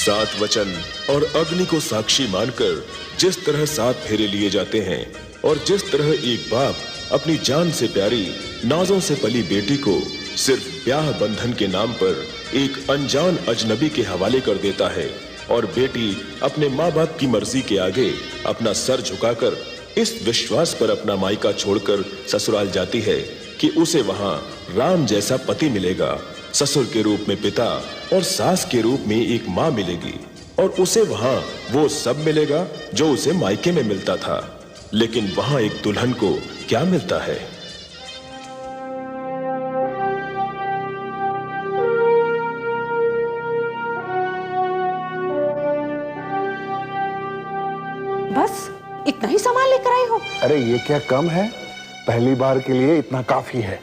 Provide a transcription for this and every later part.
सात वचन और अग्नि को साक्षी मानकर जिस तरह 7 फेरे लिए जाते हैं और जिस तरह एक बाप अपनी जान से प्यारी नाजों से पली बेटी को सिर्फ ब्याह बंधन के नाम पर एक अनजान अजनबी के हवाले कर देता है और बेटी अपने माँ बाप की मर्जी के आगे अपना सर झुकाकर इस विश्वास पर अपना मायका छोड़कर ससुराल जाती है कि उसे वहां राम जैसा पति मिलेगा, ससुर के रूप में पिता और सास के रूप में एक माँ मिलेगी और उसे वहां वो सब मिलेगा जो उसे मायके में मिलता था। लेकिन वहां एक दुल्हन को क्या मिलता है? बस इतना ही सामान लेकर आए हो? अरे ये क्या कम है, पहली बार के लिए इतना काफी है।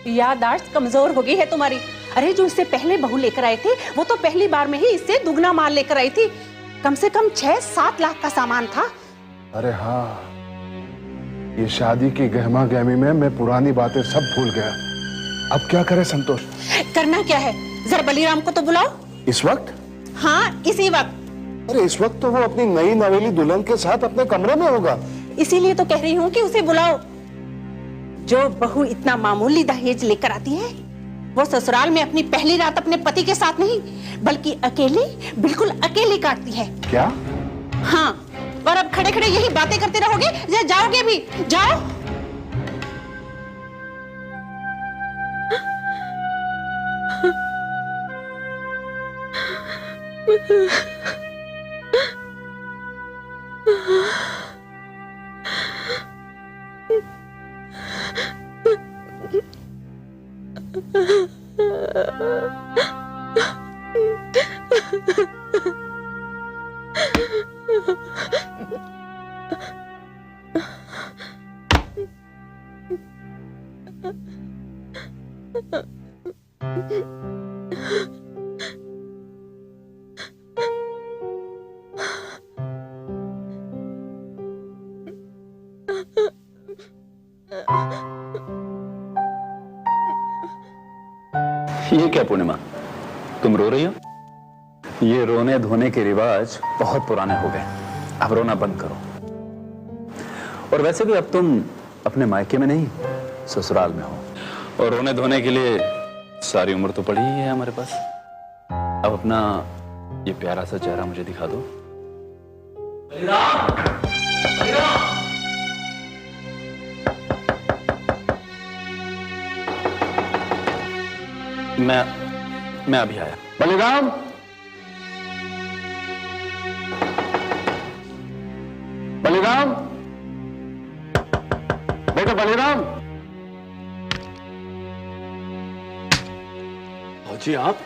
याददाश्त कमजोर हो गई है तुम्हारी। अरे जो इससे पहले बहू लेकर आए थे वो तो पहली बार में ही इससे दुगना माल लेकर आई थी। कम से कम 6-7 लाख का सामान था। अरे हाँ, ये शादी की गहमा गहमी में मैं पुरानी बातें सब भूल गया। अब क्या करे संतोष? करना क्या है, जरा बलीराम को तो बुलाओ। इस वक्त? हाँ इसी वक्त। अरे इस वक्त तो वो अपनी नई नवेली दुल्हन के साथ अपने कमरे में होगा। इसीलिए तो कह रही हूँ कि उसे बुलाओ। जो बहू इतना मामूली दहेज लेकर आती है वो ससुराल में अपनी पहली रात अपने पति के साथ नहीं बल्कि अकेले, बिल्कुल अकेले काटती है। क्या? हाँ, और अब खड़े खड़े यही बातें करते रहोगे या जाओगे भी? जाओ। ये क्या पूर्णिमा, तुम रो रही हो? ये रोने धोने के रिवाज बहुत पुराने हो गए, अब रोना बंद करो। और वैसे भी अब तुम अपने मायके में नहीं ससुराल में हो और रोने धोने के लिए सारी उम्र तो पड़ी ही है हमारे पास। अब अपना ये प्यारा सा चेहरा मुझे दिखा दो। बलिराम! बलिराम! मैं अभी आया। बलिराम! बलिराम! बेटा बलिराम! जी आप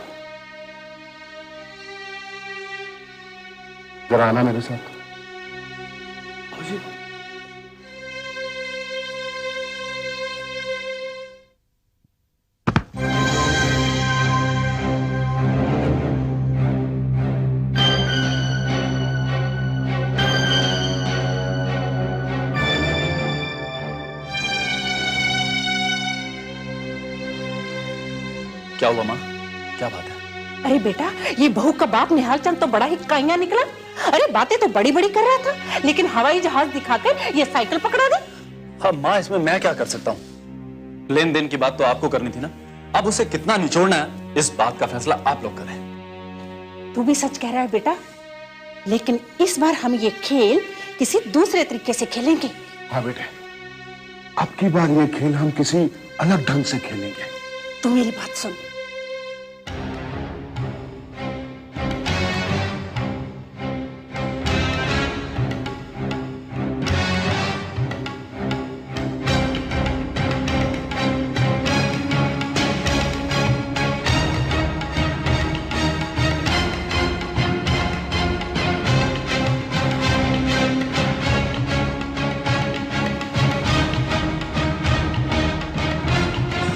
जरा आना मेरे साथ। जी। क्या हुआ माँ, क्या बात है? अरे बेटा, ये बहू का बाप निहाल चंद तो बड़ा ही काइया निकला। अरे बातें तो बड़ी बड़ी कर रहा था लेकिन हवाई जहाज दिखाकर ये साइकिल पकड़ा दी। हाँ माँ, इसमें मैं क्या कर सकता हूँ? लेन देन की बात तो आपको करनी थी ना। अब उसे कितना निचोड़ना है इस बात का फैसला आप लोग करें। तू भी सच कह रहा है बेटा, लेकिन इस बार हम ये खेल किसी दूसरे तरीके से खेलेंगे। हाँ बेटे, अब की बार ये खेल हम किसी अलग ढंग से खेलेंगे। तू मेरी बात सुन।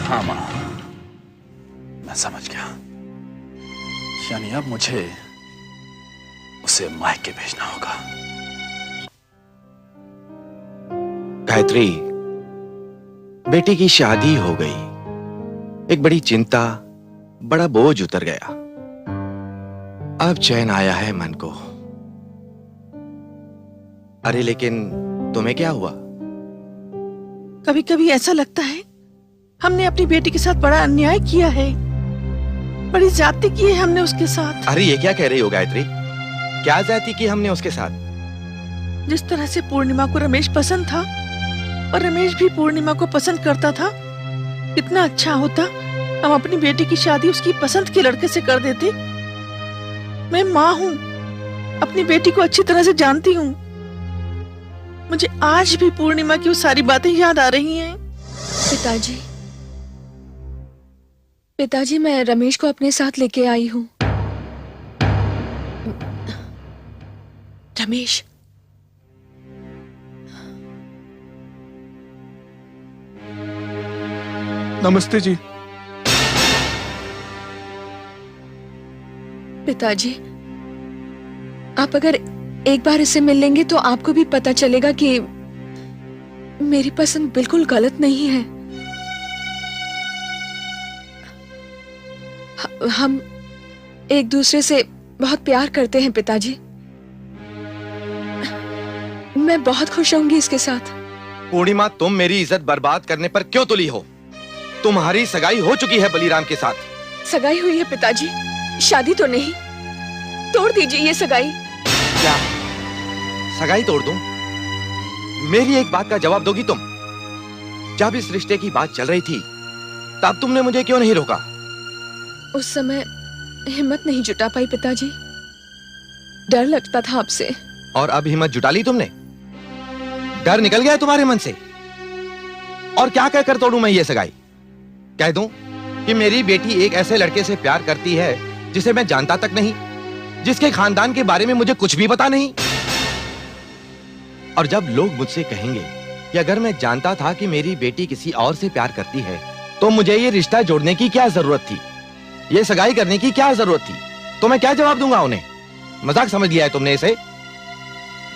हाँ माँ, मैं समझ गया। यानी अब मुझे उसे मायके भेजना होगा। गायत्री, बेटी की शादी हो गई, एक बड़ी चिंता, बड़ा बोझ उतर गया। अब चैन आया है मन को। अरे लेकिन तुम्हें क्या हुआ? कभी कभी ऐसा लगता है हमने अपनी बेटी के साथ बड़ा अन्याय किया है, बड़ी ज्यादती की है हमने उसके साथ। अरे ये क्या कह रही हो गायत्री? क्या ज्यादती की हमने उसके साथ? जिस तरह से पूर्णिमा को रमेश पसंद था और रमेश भी पूर्णिमा को पसंद करता था, कितना अच्छा होता हम अपनी बेटी की शादी उसकी पसंद के लड़के से कर देते। मैं माँ हूँ, अपनी बेटी को अच्छी तरह से जानती हूँ। मुझे आज भी पूर्णिमा की वो सारी बातें याद आ रही हैं। पिताजी, पिताजी, मैं रमेश को अपने साथ लेके आई हूँ। रमेश, नमस्ते जी। पिताजी, आप अगर एक बार इससे मिल लेंगे तो आपको भी पता चलेगा कि मेरी पसंद बिल्कुल गलत नहीं है। हम एक दूसरे से बहुत प्यार करते हैं पिताजी। मैं बहुत खुश होंगी इसके साथ। पूर्णिमा, तुम मेरी इज्जत बर्बाद करने पर क्यों तुली हो? तुम्हारी सगाई हो चुकी है बलीराम के साथ। सगाई हुई है पिताजी, शादी तो नहीं। तोड़ दीजिए ये सगाई। क्या सगाई तोड़ दूं? मेरी एक बात का जवाब दोगी तुम? जब इस रिश्ते की बात चल रही थी तब तुमने मुझे क्यों नहीं रोका? उस समय हिम्मत नहीं जुटा पाई पिताजी, डर लगता था आपसे। और अब हिम्मत जुटा ली तुमने? डर निकल गया तुम्हारे मन से? और क्या कहकर तोड़ूं मैं ये सगाई? कह दूं कि मेरी बेटी एक ऐसे लड़के से प्यार करती है जिसे मैं जानता तक नहीं, जिसके खानदान के बारे में मुझे कुछ भी पता नहीं। और जब लोग मुझसे कहेंगे कि अगर मैं जानता था कि मेरी बेटी किसी और से प्यार करती है तो मुझे ये रिश्ता जोड़ने की क्या जरूरत थी, ये सगाई करने की क्या जरूरत थी, तो मैं क्या जवाब दूंगा उन्हें? मजाक समझ लिया है तुमने इसे?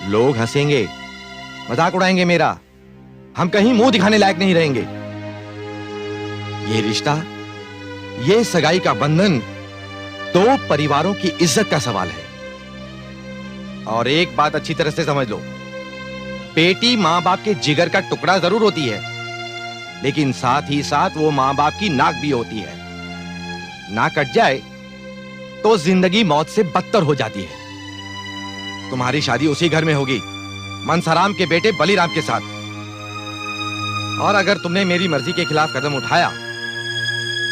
लोग हंसेंगे, मजाक उड़ाएंगे मेरा, हम कहीं मुंह दिखाने लायक नहीं रहेंगे। ये रिश्ता, ये सगाई का बंधन दो परिवारों की इज्जत का सवाल है। और एक बात अच्छी तरह से समझ लो, बेटी मां बाप के जिगर का टुकड़ा जरूर होती है, लेकिन साथ ही साथ वो मां बाप की नाक भी होती है। नाक कट जाए तो जिंदगी मौत से बदतर हो जाती है। तुम्हारी शादी उसी घर में होगी, मनसाराम के बेटे बलीराम के साथ। और अगर तुमने मेरी मर्जी के खिलाफ कदम उठाया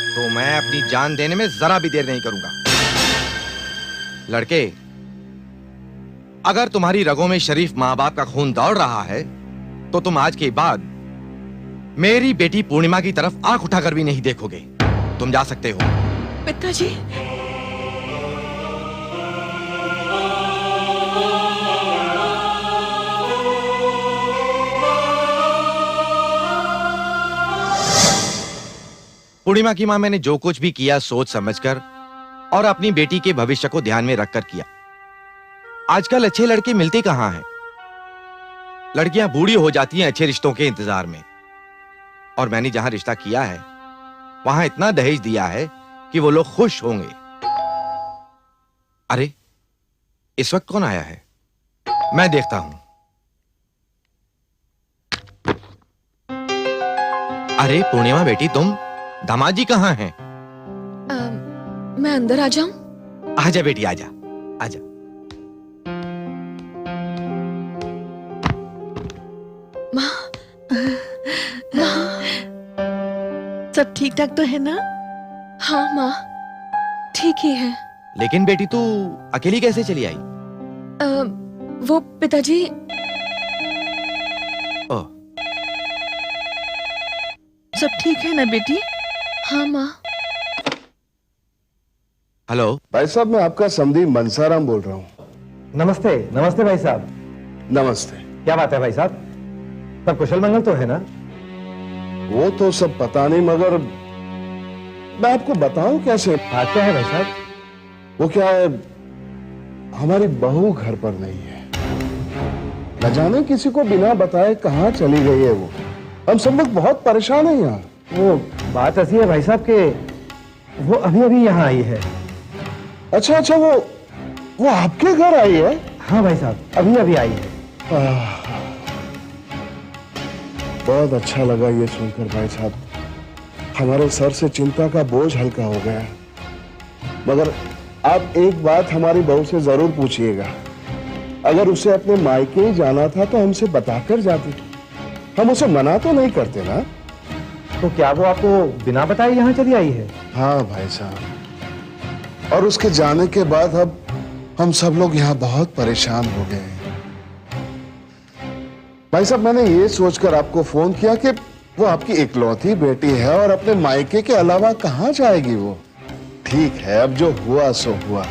तो मैं अपनी जान देने में जरा भी देर नहीं करूंगा। लड़के, अगर तुम्हारी रगों में शरीफ मां बाप का खून दौड़ रहा है तो तुम आज के बाद मेरी बेटी पूर्णिमा की तरफ आंख उठाकर भी नहीं देखोगे। तुम जा सकते हो। पिताजी, पूर्णिमा की मां, मैंने जो कुछ भी किया सोच समझकर और अपनी बेटी के भविष्य को ध्यान में रखकर किया। आजकल अच्छे लड़के मिलते कहां हैं? लड़कियां बूढ़ी हो जाती हैं अच्छे रिश्तों के इंतजार में। और मैंने जहां रिश्ता किया है वहां इतना दहेज दिया है कि वो लोग खुश होंगे। अरे, इस वक्त कौन आया है? मैं देखता हूं। अरे पूर्णिमा बेटी, तुम? दामाद जी कहाँ हैं? मैं अंदर आ जाऊं? आजा बेटी, आजा आजा। माँ, सब ठीक ठाक तो है ना? हाँ माँ, ठीक ही है। लेकिन बेटी, तू अकेली कैसे चली आई? वो पिताजी, ओह, सब ठीक है ना बेटी? हाँ माँ। हेलो भाई साहब, मैं आपका समधी मनसाराम बोल रहा हूँ। नमस्ते। नमस्ते भाई साहब। नमस्ते। क्या बात है भाई साहब, सब कुशल मंगल तो है ना? वो तो सब पता नहीं, मगर मैं आपको बताऊं कैसे? बात क्या है भाई साहब? वो क्या है, हमारी बहू घर पर नहीं है। न जाने किसी को बिना बताए कहाँ चली गई है वो। हम सब लोग बहुत परेशान हैं यहाँ। वो बात ऐसी है भाई साहब के वो अभी अभी यहाँ आई है। अच्छा, वो वो आपके घर आई है? हाँ भाई साहब, अभी अभी आई है। बहुत अच्छा लगा ये सुनकर भाई साहब। हमारे सर से चिंता का बोझ हल्का हो गया। मगर आप एक बात हमारी बहू से जरूर पूछिएगा। अगर उसे अपने मायके ही जाना था तो हमसे बताकर जाती। हम उसे मना तो नहीं करते ना। तो क्या वो आपको बिना बताए यहाँ चली आई है? हाँ भाई साहब, और उसके जाने के बाद अब हम सब लोग यहाँ बहुत परेशान हो गए हैं। भाई साहब, मैंने ये सोचकर आपको फोन किया कि वो आपकी इकलौती बेटी है और अपने मायके के अलावा कहाँ जाएगी वो। ठीक है, अब जो हुआ सो हुआ।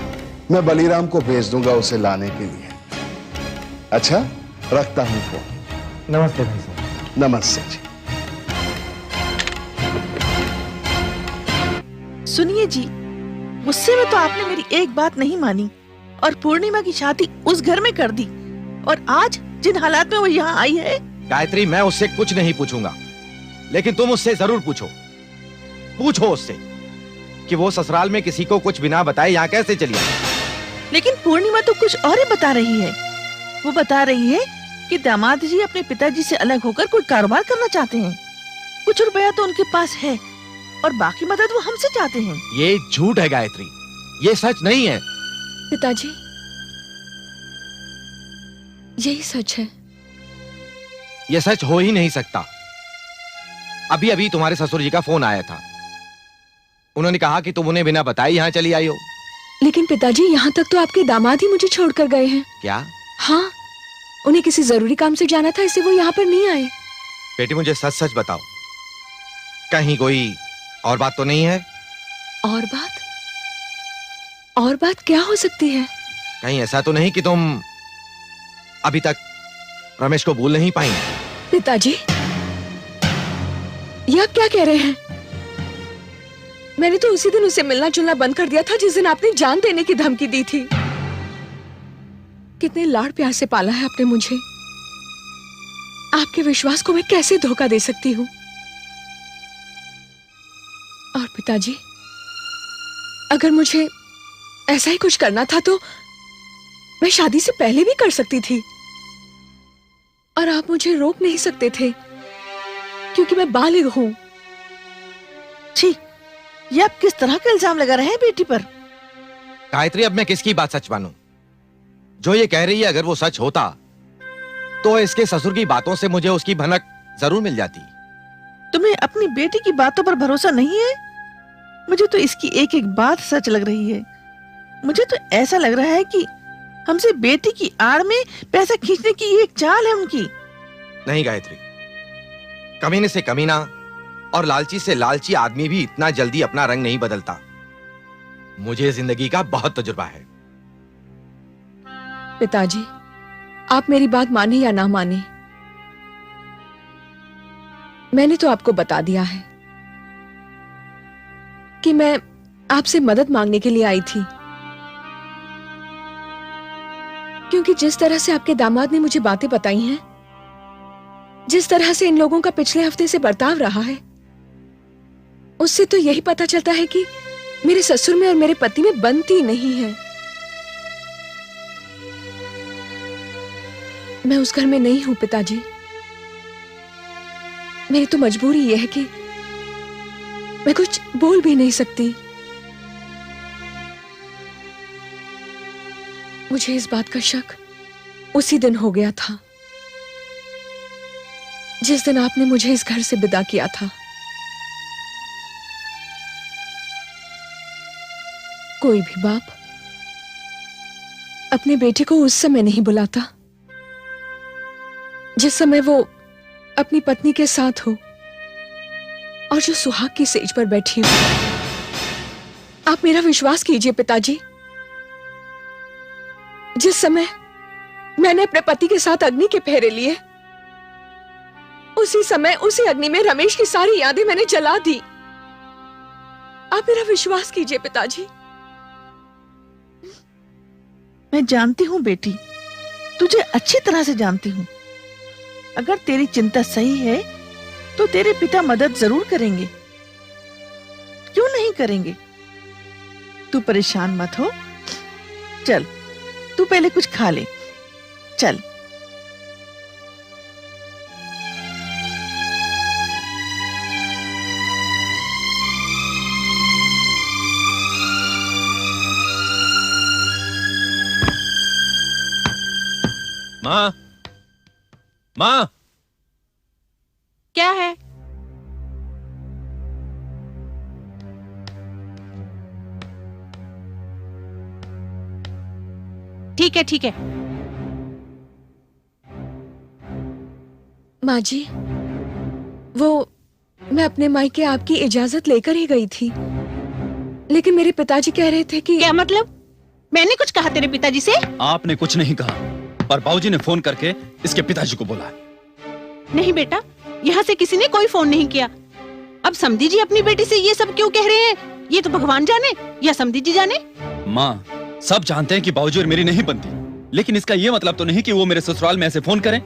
मैं बलीराम को भेज दूंगा उसे लाने के लिए। अच्छा, रखता हूँ फोन। नमस्ते भाई साहब। नमस्ते जी। सुनिए जी, गुस्से में तो आपने मेरी एक बात नहीं मानी और पूर्णिमा की शादी उस घर में कर दी, और आज जिन हालात में वो यहाँ आई है। गायत्री, मैं उससे कुछ नहीं पूछूंगा, लेकिन तुम उससे जरूर पूछो। पूछो उससे कि वो ससुराल में किसी को कुछ बिना बताए यहाँ कैसे चली आई। लेकिन पूर्णिमा तो कुछ और ही बता रही है। वो बता रही है कि दामाद जी अपने पिताजी से अलग होकर कोई कारोबार करना चाहते हैं। कुछ रुपया तो उनके पास है और बाकी मदद वो हमसे चाहते हैं। ये झूठ है गायत्री, ये सच नहीं है। पिताजी, यही सच है। ये सच हो ही नहीं सकता। अभी अभी तुम्हारे ससुर जी का फोन आया था। उन्होंने कहा कि तुम उन्हें बिना बताए यहाँ चली आई हो। लेकिन पिताजी, यहाँ तक तो आपके दामाद ही मुझे छोड़कर गए हैं। क्या? हाँ, उन्हें किसी जरूरी काम से जाना था, इसलिए वो यहाँ पर नहीं आए। बेटी, मुझे सच सच बताओ, कहीं कोई और बात तो नहीं है? और बात? और बात क्या हो सकती है? कहीं ऐसा तो नहीं कि तुम अभी तक रमेश को भूल नहीं पाई? पिताजी, ये आप क्या कह रहे हैं? मैंने तो उसी दिन उसे मिलना जुलना बंद कर दिया था जिस दिन आपने जान देने की धमकी दी थी। कितने लाड़ प्यार से पाला है आपने मुझे। आपके विश्वास को मैं कैसे धोखा दे सकती हूँ? और पिताजी, अगर मुझे ऐसा ही कुछ करना था तो मैं शादी से पहले भी कर सकती थी, और आप मुझे रोक नहीं सकते थे क्योंकि मैं बालिग हूं। छी, ये आप किस तरह का इल्जाम लगा रहे हैं बेटी पर? गायत्री, अब मैं किसकी बात सच मानूं? जो ये कह रही है अगर वो सच होता तो इसके ससुर की बातों से मुझे उसकी भनक जरूर मिल जाती। तुम्हें अपनी बेटी की बातों पर भरोसा नहीं है? मुझे तो इसकी एक एक बात सच लग रही है। मुझे तो ऐसा लग रहा है कि हमसे बेटी की आड़ में पैसा खींचने की एक चाल है उनकी। नहीं गायत्री, कमीने से कमीना और लालची से लालची आदमी भी इतना जल्दी अपना रंग नहीं बदलता। मुझे जिंदगी का बहुत तजुर्बा है। पिताजी, आप मेरी बात माने या ना माने, मैंने तो आपको बता दिया है कि मैं आपसे मदद मांगने के लिए आई थी, क्योंकि जिस तरह से आपके दामाद ने मुझे बातें बताई हैं, जिस तरह से इन लोगों का पिछले हफ्ते से बर्ताव रहा है, उससे तो यही पता चलता है कि मेरे ससुर में और मेरे पति में बनती नहीं है। मैं उस घर में नहीं हूं पिताजी। मेरी तो मजबूरी यह है कि मैं कुछ बोल भी नहीं सकती। मुझे इस बात का शक उसी दिन हो गया था जिस दिन आपने मुझे इस घर से विदा किया था। कोई भी बाप अपने बेटे को उस समय नहीं बुलाता जिस समय वो अपनी पत्नी के साथ हो और जो सुहाग की सेज पर बैठी हो। आप मेरा विश्वास कीजिए पिताजी, जिस समय मैंने अपने पति के साथ अग्नि के फेरे लिए, उसी समय उसी अग्नि में रमेश की सारी यादें मैंने जला दी। आप मेरा विश्वास कीजिए पिताजी। मैं जानती हूँ बेटी, तुझे अच्छी तरह से जानती हूँ। अगर तेरी चिंता सही है तो तेरे पिता मदद जरूर करेंगे। क्यों नहीं करेंगे? तू परेशान मत हो। चल, तू पहले कुछ खा ले। चल। माँ, माँ, क्या है? ठीक है, ठीक है। माँ जी, वो मैं अपने मायके आपकी इजाजत लेकर ही गई थी, लेकिन मेरे पिताजी कह रहे थे कि। क्या मतलब? मैंने कुछ कहा तेरे पिताजी से? आपने कुछ नहीं कहा, पर बाबूजी ने फोन करके इसके पिताजी को बोला। नहीं बेटा, यहाँ से किसी ने कोई फोन नहीं किया। अब समधी जी अपनी बेटी से ये सब क्यों कह रहे हैं? ये तो भगवान जाने या समधी जी जाने। माँ, सब जानते हैं कि बाबूजी और मेरी नहीं बनती, लेकिन इसका ये मतलब तो नहीं कि वो मेरे ससुराल में ऐसे फोन करें।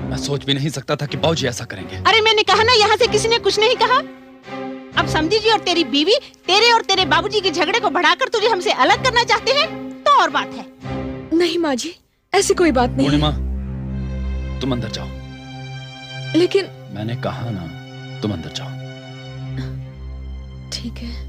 मैं सोच भी नहीं सकता था कि बाबूजी ऐसा करेंगे। अरे मैंने कहा ना, यहाँ से किसी ने कुछ नहीं कहा। अब समधी जी और तेरी बीवी तेरे और तेरे बाबूजी के झगड़े को बढ़ाकर तुझे हमसे अलग करना चाहते हैं तो और बात है। नहीं माँ जी, ऐसी कोई बात नहीं। पूर्णिमा, तुम अंदर जाओ। लेकिन मैंने कहा ना, तुम अंदर जाओ। ठीक है।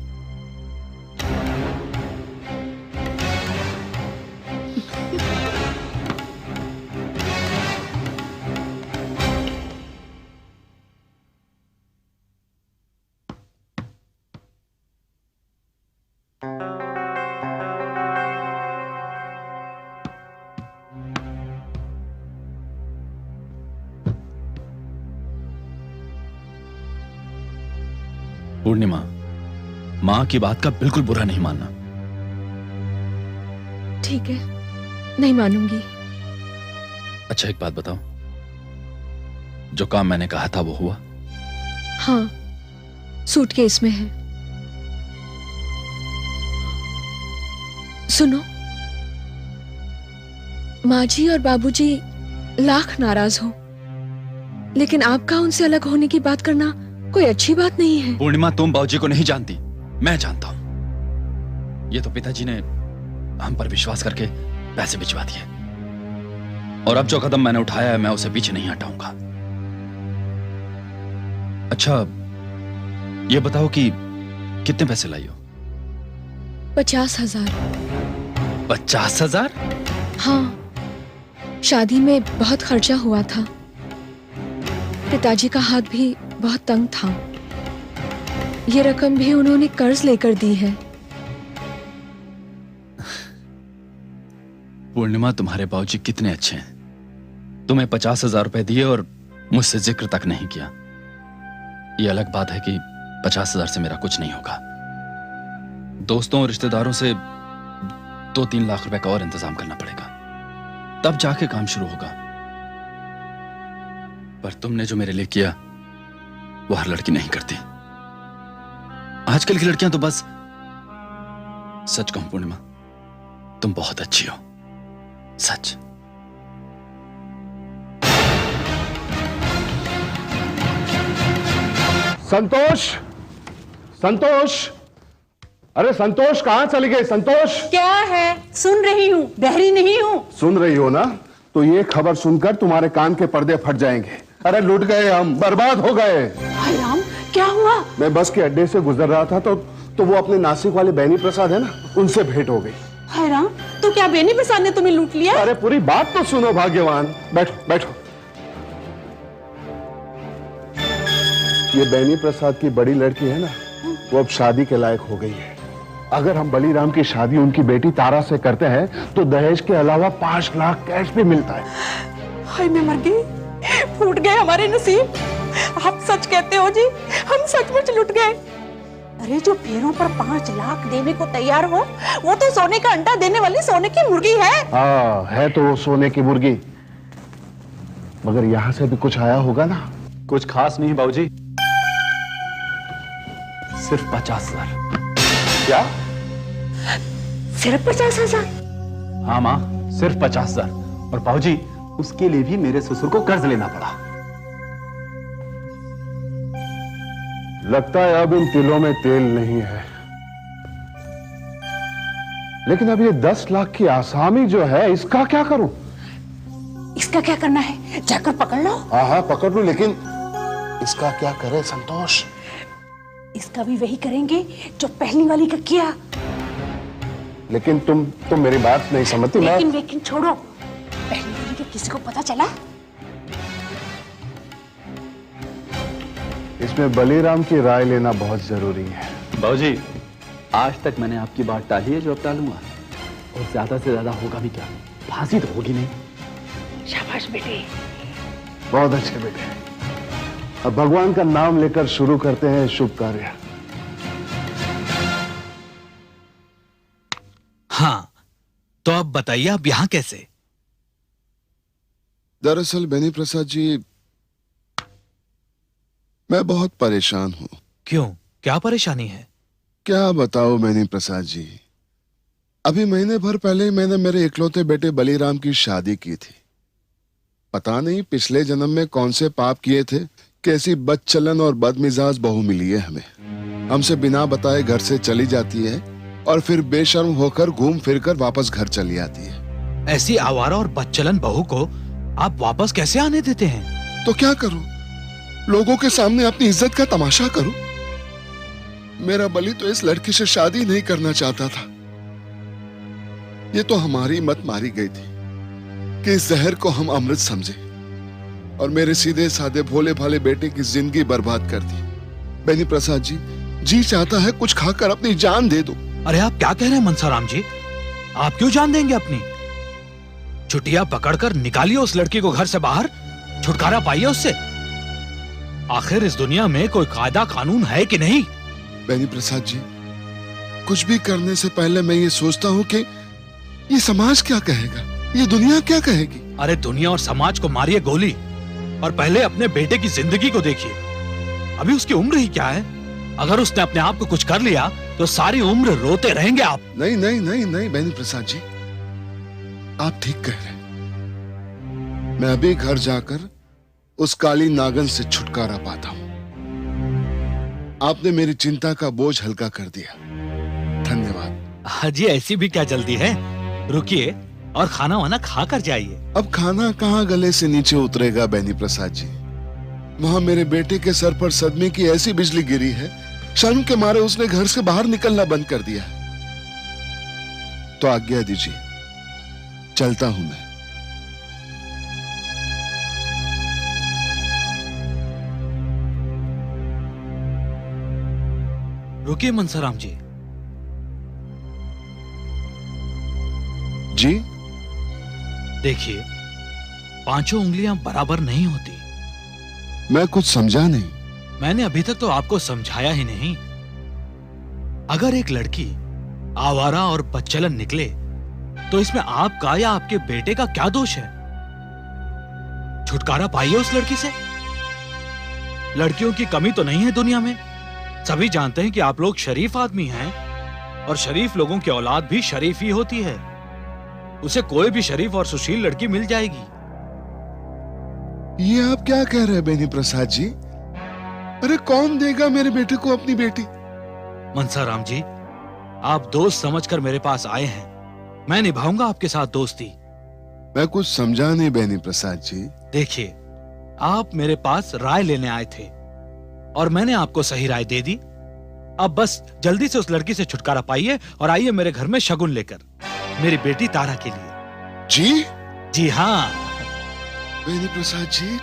पूर्णिमा, माँ की बात का बिल्कुल बुरा नहीं मानना। ठीक है, नहीं मानूंगी। अच्छा एक बात बताओ, जो काम मैंने कहा था वो हुआ? हाँ, सूटकेस में है। सुनो, माँ जी और बाबूजी लाख नाराज हो, लेकिन आपका उनसे अलग होने की बात करना कोई अच्छी बात नहीं है। पूर्णिमा, तुम बाबूजी को नहीं जानती, मैं जानता हूं। ये तो पिताजी ने हम पर विश्वास करके पैसे भिजवा दिए, और अब जो कदम मैंने उठाया है मैं उसे पीछे नहीं हटाऊंगा। अच्छा ये बताओ कि कितने पैसे लाई हो? 50,000। 50,000? हाँ, शादी में बहुत खर्चा हुआ था। पिताजी का हाथ भी बहुत तंग था। ये रकम भी उन्होंने कर्ज लेकर दी है। पूर्णिमा, तुम्हारे बाबूजी कितने अच्छे हैं। तुम्हें 50,000 रुपए दिए और मुझसे जिक्र तक नहीं किया। ये अलग बात है कि 50,000 से मेरा कुछ नहीं होगा। दोस्तों और रिश्तेदारों से 2-3 लाख रुपए का और इंतजाम करना पड़ेगा, तब जाके काम शुरू होगा। पर तुमने जो मेरे लिए किया वो हर लड़की नहीं करती। आजकल की लड़कियां तो बस, सच कहूं पूर्णिमा, तुम बहुत अच्छी हो, सच। संतोष, संतोष, अरे संतोष, कहां चली गई? संतोष, क्या है? सुन रही हूँ, बहरी नहीं हूँ। सुन रही हो ना? तो ये खबर सुनकर तुम्हारे कान के पर्दे फट जाएंगे। अरे लुट गए हम, बर्बाद हो गए। हाय राम, क्या हुआ? मैं बस के अड्डे से गुजर रहा था तो वो अपने नासिक वाले बेनी प्रसाद है ना, उनसे भेंट हो गई। हाय राम, तो क्या बेनी प्रसाद ने तुम्हें लूट लिया? अरे पूरी बात तो सुनो भाग्यवान। बैठो बैठो। ये बेनी प्रसाद की बड़ी लड़की है ना, वो अब शादी के लायक हो गई है। अगर हम बलीराम की शादी उनकी बेटी तारा से करते हैं तो दहेज के अलावा 5 लाख कैश भी मिलता है। हाय मैं मर गई, फूट गए हमारे नसीब। आप सच कहते हो जी, हम सचमुच लुट गए। अरे जो पैरों पर 5 लाख देने को तैयार हो, वो तो सोने का अंडा देने वाली सोने की मुर्गी है। हाँ है तो वो सोने की मुर्गी, मगर यहाँ से भी कुछ आया होगा ना? कुछ खास नहीं बाबूजी, सिर्फ 50,000। क्या? सिर्फ 50,000? हाँ माँ, सिर्फ 50,000। और बाबूजी, उसके लिए भी मेरे ससुर को कर्ज लेना पड़ा। लगता है अब इन तिलों में तेल नहीं है। लेकिन अब ये 10 लाख की आसामी जो है, इसका क्या करूं? इसका क्या करना है? जाकर पकड़ लो। हाँ पकड़ लो, लेकिन इसका क्या करे संतोष? इसका भी वही करेंगे जो पहली वाली का किया। लेकिन तुम मेरी बात नहीं समझती। लेकिन छोड़ो, पहली वाली का किसी को पता चला? इसमें बलीराम की राय लेना बहुत जरूरी है। बाबूजी, आज तक मैंने आपकी बात टाली है जो अब टालूंगा, और ज्यादा से ज्यादा होगा भी क्या, फांसी तो होगी नहीं। शाबाश बेटे। बहुत अच्छे बेटे। अब भगवान का नाम लेकर शुरू करते हैं शुभ कार्य। हाँ, तो अब बताइए आप यहाँ कैसे? दरअसल बेनी प्रसाद जी, मैं बहुत परेशान हूँ। क्यों, क्या परेशानी है? क्या बताओ बेनी प्रसाद जी, अभी महीने भर पहले ही मैंने मेरे इकलौते बेटे बलीराम की शादी की थी। पता नहीं पिछले जन्म में कौन से पाप किए थे, कैसी बदचलन और बदमिजाज बहू मिली है हमें। हमसे बिना बताए घर से चली जाती है और फिर बेशर्म होकर घूम फिरकर वापस घर चली आती है। ऐसी आवारा और बदचलन बहू को आप वापस कैसे आने देते हैं? तो क्या करूं, लोगों के सामने अपनी इज्जत का तमाशा करूं? मेरा बली तो इस लड़की से शादी नहीं करना चाहता था। ये तो हमारी मत मारी गई थी कि इस जहर को हम अमृत समझे और मेरे सीधे साधे भोले भाले बेटे की जिंदगी बर्बाद कर दी। बेनी प्रसाद जी चाहता है कुछ खाकर अपनी जान दे दो। अरे आप क्या कह रहे हैं मनसाराम जी? आप क्यों जान देंगे अपनी? छुट्टियां पकड़कर निकालिए उस लड़की को घर से बाहर, छुटकारा पाइए उससे। आखिर इस दुनिया में कोई कायदा कानून है कि नहीं? बेनी प्रसाद जी, कुछ भी करने से पहले मैं ये सोचता हूँ कि ये समाज क्या कहेगा, ये दुनिया क्या कहेगी। अरे दुनिया और समाज को मारिए गोली और पहले अपने बेटे की जिंदगी को देखिए। अभी उसकी उम्र ही क्या है? अगर उसने अपने आप को कुछ कर लिया तो सारी उम्र रोते रहेंगे आप। नहीं नहीं नहीं नहीं बेनी प्रसाद जी, आप ठीक कह रहे हैं। मैं अभी घर जाकर उस काली नागन से छुटकारा पाता हूं। आपने मेरी चिंता का बोझ हल्का कर दिया, धन्यवाद। हाँ जी, ऐसी भी क्या जल्दी है? रुकिए और खाना वाना खा कर जाइए। अब खाना कहाँ गले से नीचे उतरेगा बेनी प्रसाद जी। वहां मेरे बेटे के सर पर सदमे की ऐसी बिजली गिरी है, शर्म के मारे उसने घर से बाहर निकलना बंद कर दिया। तो आज्ञा दीजिए, चलता हूं मैं। रुकिए मनसाराम जी। जी देखिए, पांचों उंगलियां बराबर नहीं होती। मैं कुछ समझा नहीं। मैंने अभी तक तो आपको समझाया ही नहीं। अगर एक लड़की आवारा और बदचलन निकले तो इसमें आपका या आपके बेटे का क्या दोष है? छुटकारा पाइए उस लड़की से। लड़कियों की कमी तो नहीं है दुनिया में। सभी जानते हैं कि आप लोग शरीफ आदमी हैं और शरीफ लोगों की औलाद भी शरीफ ही होती है। उसे कोई भी शरीफ और सुशील लड़की मिल जाएगी। ये आप क्या कह रहे हैं बेनी प्रसाद जी? अरे कौन देगा मेरे बेटे को अपनी बेटी? मनसाराम जी, आप दोस्त समझकर मेरे पास आए हैं, मैं निभाऊंगा आपके साथ दोस्ती। मैं कुछ समझा नहीं बेनी प्रसाद जी। देखिए, आप मेरे पास राय लेने आए थे और मैंने आपको सही राय दे दी। अब बस जल्दी से उस लड़की से छुटकारा पाइए और आइए मेरे घर में शगुन लेकर, मेरी बेटी तारा के लिए। जी? जी हाँ। बेनी प्रसाद जी,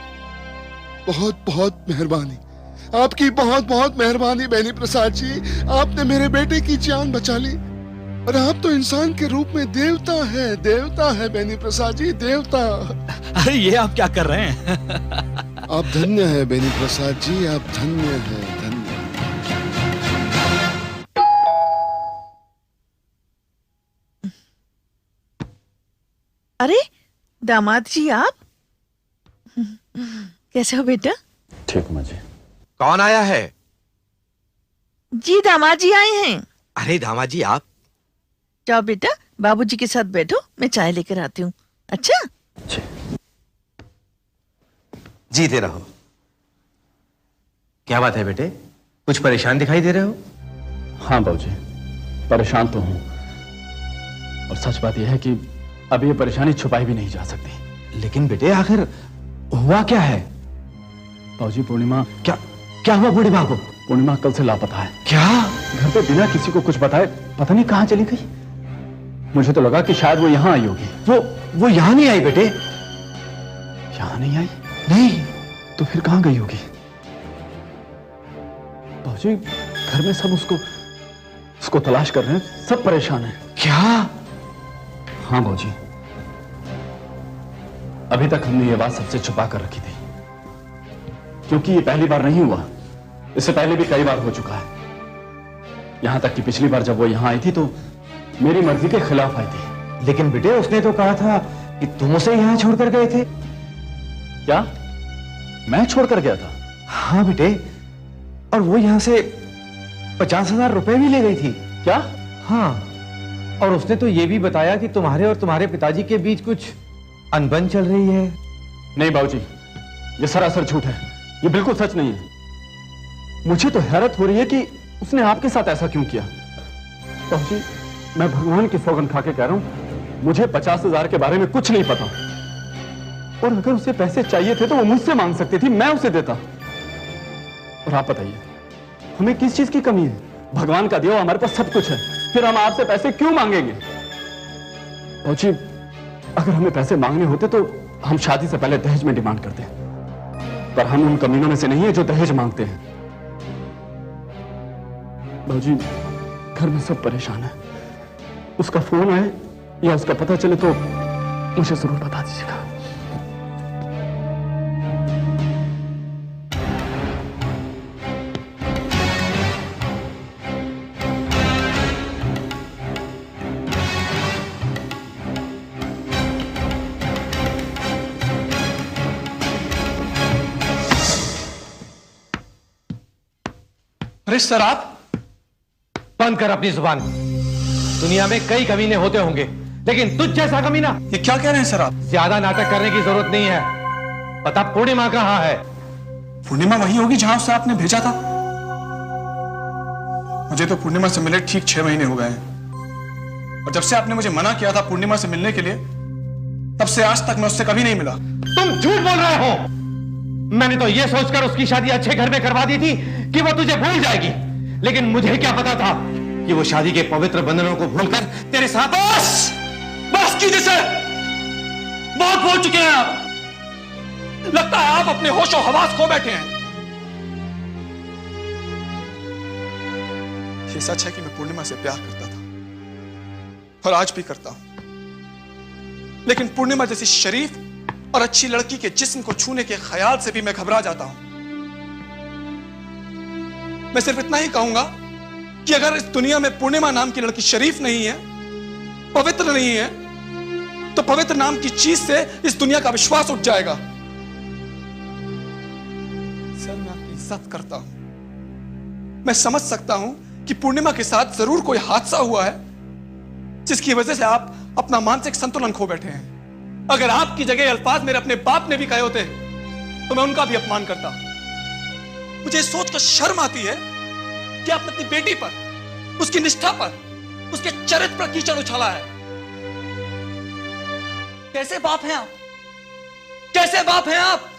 बहुत बहुत मेहरबानी, आपकी बहुत बहुत मेहरबानी बेनी प्रसाद जी। आपने मेरे बेटे की जान बचा ली और आप तो इंसान के रूप में देवता है बेनी प्रसाद जी, देवता। अरे ये आप क्या कर रहे हैं? आप धन्य है बेनी प्रसाद जी, आप धन्य है, धन्य। अरे दामाद जी, आप कैसे हो बेटा? ठीक माँ जी। कौन आया है? जी दामाद जी आए हैं। अरे दामाद जी आप जाओ बेटा, बाबूजी के साथ बैठो, मैं चाय लेकर आती हूँ। अच्छा? जीते रहो। क्या बात है बेटे, कुछ परेशान दिखाई दे रहे हो? हाँ बाबूजी, परेशान तो हूं, और सच बात यह है कि अब ये परेशानी छुपाई भी नहीं जा सकती। लेकिन बेटे आखिर हुआ क्या है? बाबूजी पूर्णिमा क्या हुआ पूर्णिमा को? पूर्णिमा कल से लापता है। क्या? घर पे बिना किसी को कुछ बताए पता नहीं कहां चली गई। मुझे तो लगा कि शायद वो यहां आई होगी। वो यहां नहीं आई बेटे। यहां नहीं आई? नहीं। तो फिर कहां गई होगी? बाबूजी घर में सब उसको तलाश कर रहे हैं, सब परेशान हैं। क्या? हाँ बाबूजी, अभी तक हमने ये बात सबसे छुपा कर रखी थी, क्योंकि ये पहली बार नहीं हुआ, इससे पहले भी कई बार हो चुका है। यहां तक कि पिछली बार जब वो यहां आई थी तो मेरी मर्जी के खिलाफ आई थी। लेकिन बेटे उसने तो कहा था कि तुम उसे यहां छोड़कर गए थे। क्या? मैं छोड़कर गया था? हाँ बेटे, और वो यहां से 50,000 रुपए भी ले गई थी। क्या? हाँ, और उसने तो ये भी बताया कि तुम्हारे और तुम्हारे पिताजी के बीच कुछ अनबन चल रही है। नहीं बाबूजी, ये सरासर झूठ है, ये बिल्कुल सच नहीं है। मुझे तो हैरत हो रही है कि उसने आपके साथ ऐसा क्यों किया। बाबूजी, मैं भगवान की सौगंध खा के कह रहा हूं, मुझे 50,000 के बारे में कुछ नहीं पता, और अगर उसे पैसे चाहिए थे तो वो मुझसे मांग सकती थी, मैं उसे देता। और आप बताइए, हमें किस चीज की कमी है? भगवान का दिया हमारे पास सब कुछ है, फिर हम आपसे पैसे क्यों मांगेंगे? बाबूजी, अगर हमें पैसे मांगने होते तो हम शादी से पहले दहेज में डिमांड करते, पर हम उन कमीनों में से नहीं है जो दहेज मांगते हैं। बाबूजी, घर में सब परेशान है, उसका फोन आए या उसका पता चले तो मुझे जरूर बता दीजिएगा। अरे सर, आप बंद कर अपनी जुबान। दुनिया में कई कमीने होते होंगे, लेकिन तुझ जैसा कमीना। ये क्या कह रहे हैं सर आप? ज्यादा नाटक करने की जरूरत नहीं है। बता पूर्णिमा कहाँ है? पूर्णिमा वही होगी जहां उससे आपने भेजा था। मुझे तो पूर्णिमा से मिले ठीक 6 महीने हो गए हैं, और जब से आपने मुझे मना किया था पूर्णिमा से मिलने के लिए, तब से आज तक मैं उससे कभी नहीं मिला। तुम झूठ बोल रहे हो। मैंने तो यह सोचकर उसकी शादी अच्छे घर में करवा दी थी कि वो तुझे भूल जाएगी, लेकिन मुझे क्या पता था कि वो शादी के पवित्र बंधनों को भूलकर तेरे साथ। बस कीजिए सर, बहुत बोल चुके हैं आप। लगता है आप अपने होश और हवास खो बैठे हैं। ये सच है कि मैं पूर्णिमा से प्यार करता था, और आज भी करता हूं, लेकिन पूर्णिमा जैसी शरीफ और अच्छी लड़की के जिस्म को छूने के ख्याल से भी मैं घबरा जाता हूं। मैं सिर्फ इतना ही कहूंगा कि अगर इस दुनिया में पूर्णिमा नाम की लड़की शरीफ नहीं है, पवित्र नहीं है, तो पवित्र नाम की चीज से इस दुनिया का विश्वास उठ जाएगा। सर, मैं आपकी इज्जत करता हूं। मैं समझ सकता हूं कि पूर्णिमा के साथ जरूर कोई हादसा हुआ है जिसकी वजह से आप अपना मानसिक संतुलन खो बैठे हैं। अगर आपकी जगह अल्फाज मेरे अपने बाप ने भी कहे होते तो मैं उनका भी अपमान करता। मुझे सोचकर शर्म आती है कि आपने अपनी बेटी पर, उसकी निष्ठा पर, उसके चरित्र पर कीचड़ उछाला है। कैसे बाप हैं आप? कैसे बाप हैं आप?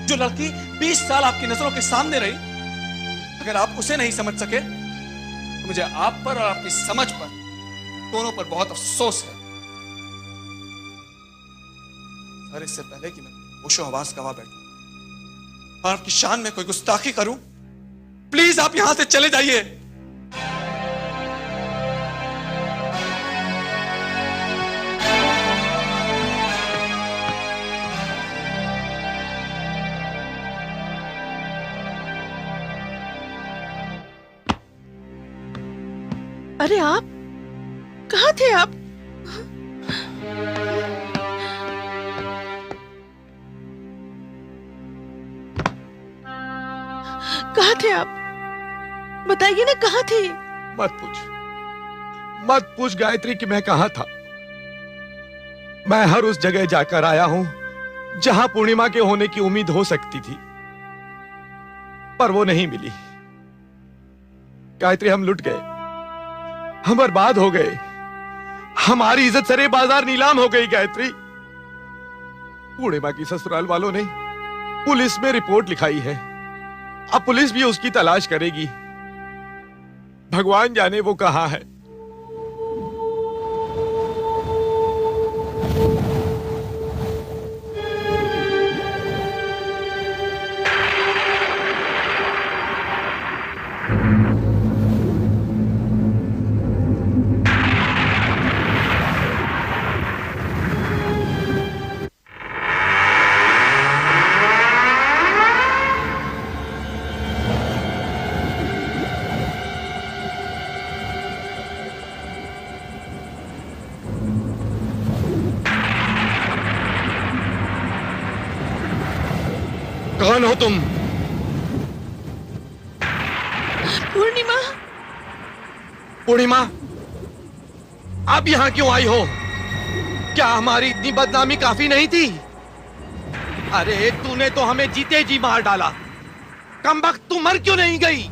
जो लड़की 20 साल आपकी नजरों के सामने रही, अगर आप उसे नहीं समझ सके तो मुझे आप पर और आपकी समझ पर, दोनों पर बहुत अफसोस है। सर, इससे पहले कि मैं होशो हवास गवा बैठूं और आपकी शान में कोई गुस्ताखी करूं, प्लीज आप यहां से चले जाइए। अरे आप कहाँ थे? आप कहाँ थे? आप बताइए ना, कहाँ थे? मत पूछ गायत्री कि मैं कहां था। मैं हर उस जगह जाकर आया हूं जहां पूर्णिमा के होने की उम्मीद हो सकती थी, पर वो नहीं मिली। गायत्री, हम लुट गए, हम बर्बाद हो गए। हमारी इज्जत सरे बाजार नीलाम हो गई गायत्री। पूर्णिमा की ससुराल वालों ने पुलिस में रिपोर्ट लिखाई है। अब पुलिस भी उसकी तलाश करेगी। भगवान जाने वो कहां है। कौन हो तुम? पूर्णिमा। पूर्णिमा, आप यहां क्यों आई हो? क्या हमारी इतनी बदनामी काफी नहीं थी? अरे तूने तो हमें जीते जी मार डाला। कमबख्त, तू मर क्यों नहीं गई?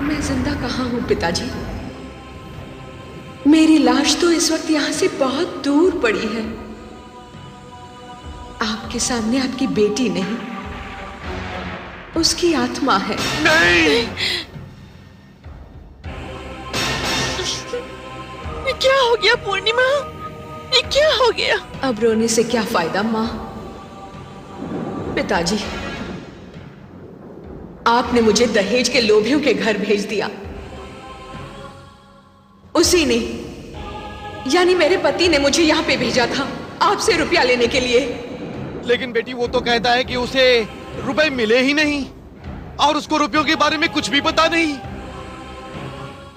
मैं जिंदा कहाँ हूँ पिताजी? मेरी लाश तो इस वक्त यहाँ से बहुत दूर पड़ी है। आपके सामने आपकी बेटी नहीं, उसकी आत्मा है। नहीं! ये क्या हो गया पूर्णिमा? ये क्या हो गया? अब रोने से क्या फायदा माँ? पिताजी, आपने मुझे दहेज के लोभियों के घर भेज दिया। उसी ने, यानी मेरे पति ने मुझे यहां पे भेजा था आपसे रुपया लेने के लिए। लेकिन बेटी, वो तो कहता है कि उसे रुपए मिले ही नहीं और उसको रुपयों के बारे में कुछ भी पता नहीं।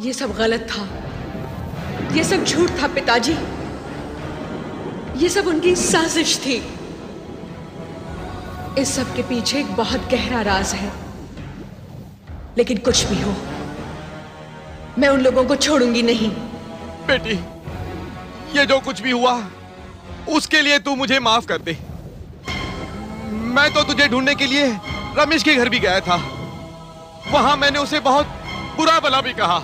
ये सब गलत था, ये सब झूठ था पिताजी। ये सब उनकी साजिश थी। इस सब के पीछे एक बहुत गहरा राज है। लेकिन कुछ भी हो, मैं उन लोगों को छोड़ूंगी नहीं। बेटी, ये जो कुछ भी हुआ उसके लिए तू मुझे माफ कर दे। मैं तो तुझे ढूंढने के लिए रमेश के घर भी गया था। वहां मैंने उसे बहुत बुरा भला भी कहा।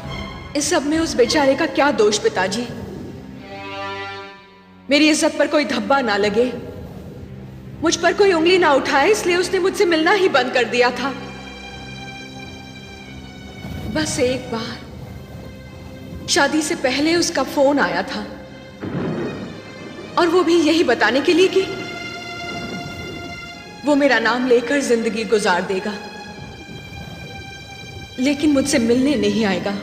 इस सब में उस बेचारे का क्या दोष पिताजी? मेरी इज्जत पर कोई धब्बा ना लगे, मुझ पर कोई उंगली ना उठाए, इसलिए उसने मुझसे मिलना ही बंद कर दिया था। बस एक बार शादी से पहले उसका फोन आया था, और वो भी यही बताने के लिए कि वो मेरा नाम लेकर जिंदगी गुजार देगा, लेकिन मुझसे मिलने नहीं आएगा।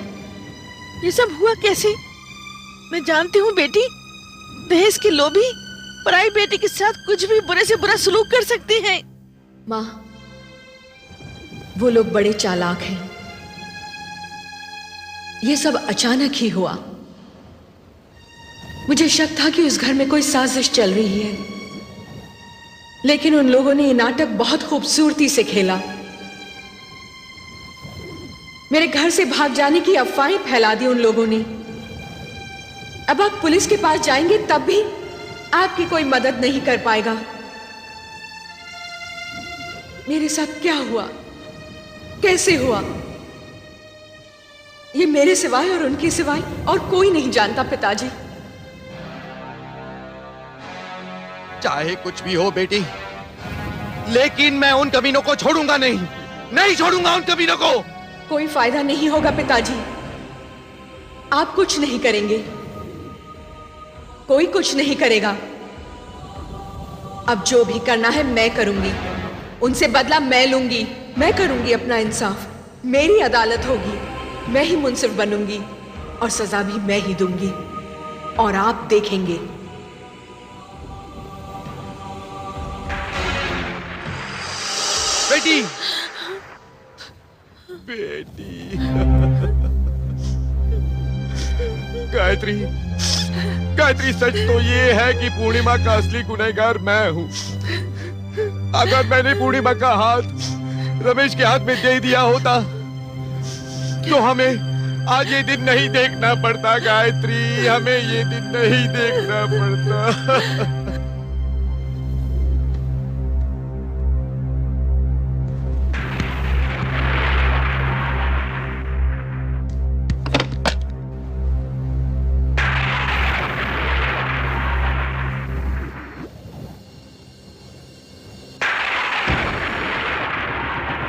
ये सब हुआ कैसे? मैं जानती हूँ बेटी, दहेज के लोभी पराई बेटी के साथ कुछ भी बुरे से बुरा सलूक कर सकती हैं। माँ, वो लोग बड़े चालाक हैं। ये सब अचानक ही हुआ। मुझे शक था कि उस घर में कोई साजिश चल रही है, लेकिन उन लोगों ने ये नाटक बहुत खूबसूरती से खेला। मेरे घर से भाग जाने की अफवाहें फैला दी उन लोगों ने। अब आप पुलिस के पास जाएंगे तब भी आपकी कोई मदद नहीं कर पाएगा। मेरे साथ क्या हुआ, कैसे हुआ, ये मेरे सिवाय और उनके सिवाय और कोई नहीं जानता पिताजी। चाहे कुछ भी हो बेटी, लेकिन मैं उन कमीनों को छोड़ूंगा नहीं, नहीं छोड़ूंगा उन कमीनों को। कोई फायदा नहीं होगा पिताजी, आप कुछ नहीं करेंगे, कोई कुछ नहीं करेगा। अब जो भी करना है मैं करूंगी, उनसे बदला मैं लूंगी, मैं करूंगी अपना इंसाफ। मेरी अदालत होगी, मैं ही मुंसिफ बनूंगी और सजा भी मैं ही दूंगी, और आप देखेंगे। बेटी, बेटी, गायत्री, गायत्री, सच तो ये है कि पूर्णिमा का असली गुनहगार मैं हूं। अगर मैंने पूर्णिमा का हाथ रमेश के हाथ में दे दिया होता तो हमें आज ये दिन नहीं देखना पड़ता गायत्री, हमें ये दिन नहीं देखना पड़ता।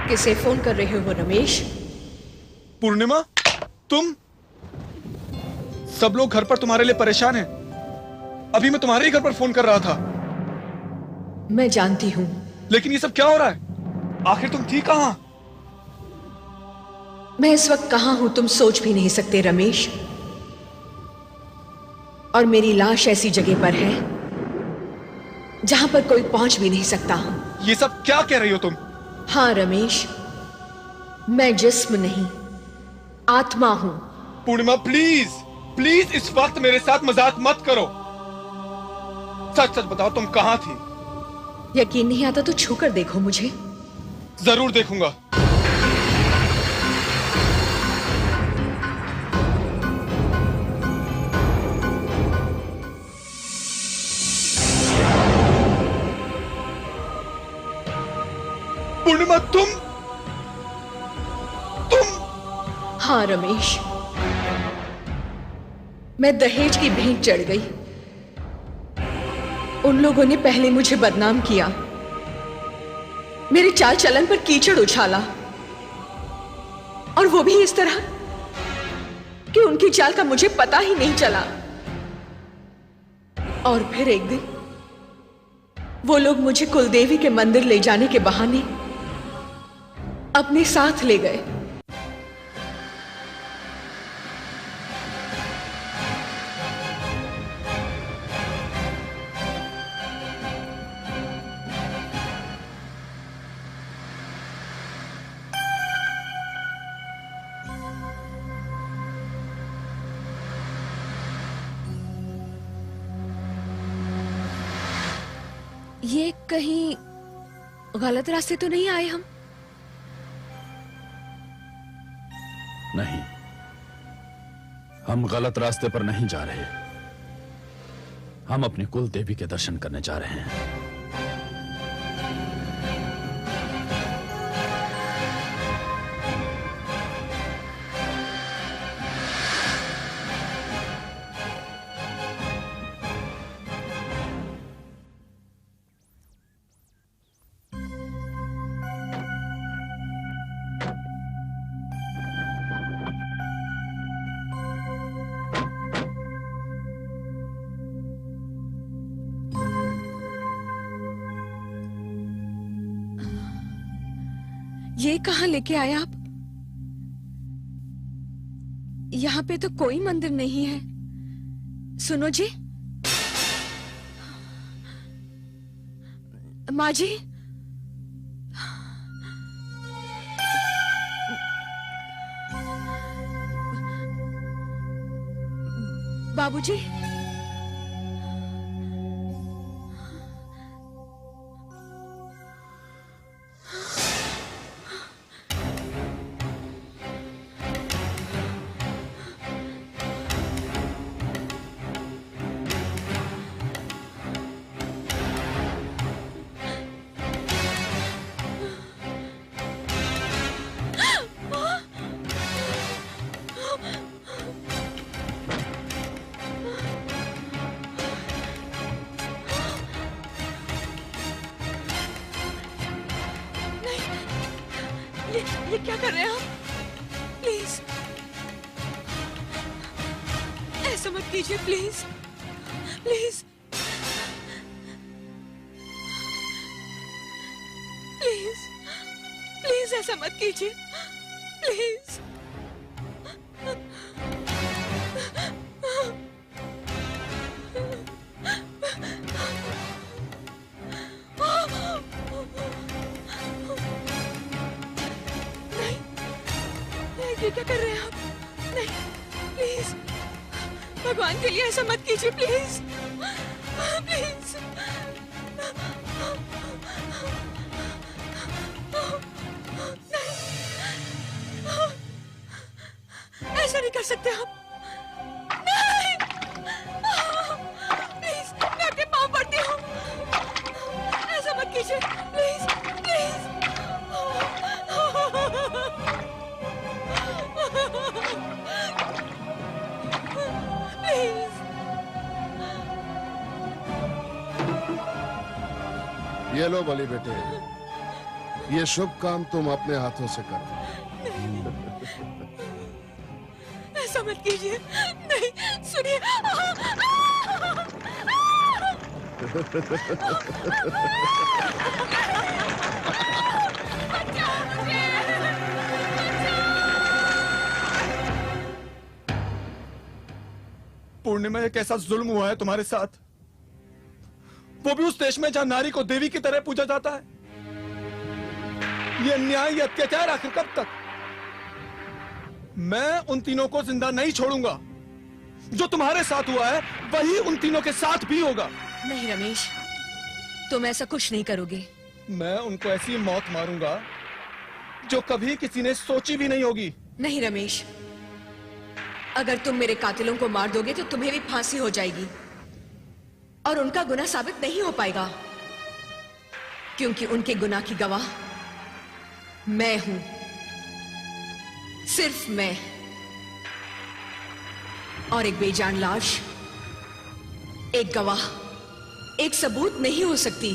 किसे फोन कर रहे हो रमेश? पूर्णिमा, तुम? सब लोग घर पर तुम्हारे लिए परेशान हैं। अभी मैं तुम्हारे ही घर पर फोन कर रहा था। मैं जानती हूं। लेकिन ये सब क्या हो रहा है? आखिर तुम थी कहां? मैं इस वक्त कहां हूं तुम सोच भी नहीं सकते रमेश। और मेरी लाश ऐसी जगह पर है जहां पर कोई पहुंच भी नहीं सकता। ये सब क्या कह रही हो तुम? हाँ रमेश, मैं जिस्म नहीं आत्मा हूं। पूर्णिमा प्लीज प्लीज इस वक्त मेरे साथ मजाक मत करो। सच सच बताओ तुम कहां थी? यकीन नहीं आता तो छूकर देखो मुझे। जरूर देखूंगा। पूर्णिमा तुम? हाँ रमेश, मैं दहेज की भेंट चढ़ गई। उन लोगों ने पहले मुझे बदनाम किया, मेरे चाल चलन पर कीचड़ उछाला, और वो भी इस तरह कि उनकी चाल का मुझे पता ही नहीं चला। और फिर एक दिन वो लोग मुझे कुलदेवी के मंदिर ले जाने के बहाने अपने साथ ले गए। ये कहीं गलत रास्ते तो नहीं आए हम? नहीं, हम गलत रास्ते पर नहीं जा रहे। हम अपनी कुल देवी के दर्शन करने जा रहे हैं। ये कहां लेके आए आप? यहां पे तो कोई मंदिर नहीं है। सुनो जी, माँ जी, बाबूजी, ये क्या कर रहे हैं आप? प्लीज ऐसा मत कीजिए, प्लीज प्लीज प्लीज प्लीज ऐसा मत कीजिए, प्लीज। ये क्या कर रहे हैं आप? नहीं, प्लीज भगवान के लिए ऐसा मत कीजिए, प्लीज प्लीज। ऐसा नहीं कर सकते आप। नहीं, प्लीज, मैं आपके पाँव पड़ती हूँ, ऐसा मत कीजिए, प्लीज प्लीज। प्लीज। ये लो बलि बेटे, ये शुभ काम तुम अपने हाथों से करो। ऐसा मत कीजिए, नहीं, सुनिए। पूर्णिमा, एक ऐसा जुल्म हुआ है तुम्हारे साथ, वो भी उस देश में जहां नारी को देवी की तरह पूजा जाता है। ये अन्याय, ये अत्याचार आखिर कब तक? मैं उन तीनों को जिंदा नहीं छोड़ूंगा। जो तुम्हारे साथ हुआ है वही उन तीनों के साथ भी होगा। नहीं रमेश, तुम ऐसा कुछ नहीं करोगे। मैं उनको ऐसी मौत मारूंगा जो कभी किसी ने सोची भी नहीं होगी। नहीं रमेश, अगर तुम मेरे कातिलों को मार दोगे तो तुम्हें भी फांसी हो जाएगी और उनका गुनाह साबित नहीं हो पाएगा, क्योंकि उनके गुनाह की गवाह मैं हूं, सिर्फ मैं। और एक बेजान लाश, एक गवाह, एक सबूत नहीं हो सकती।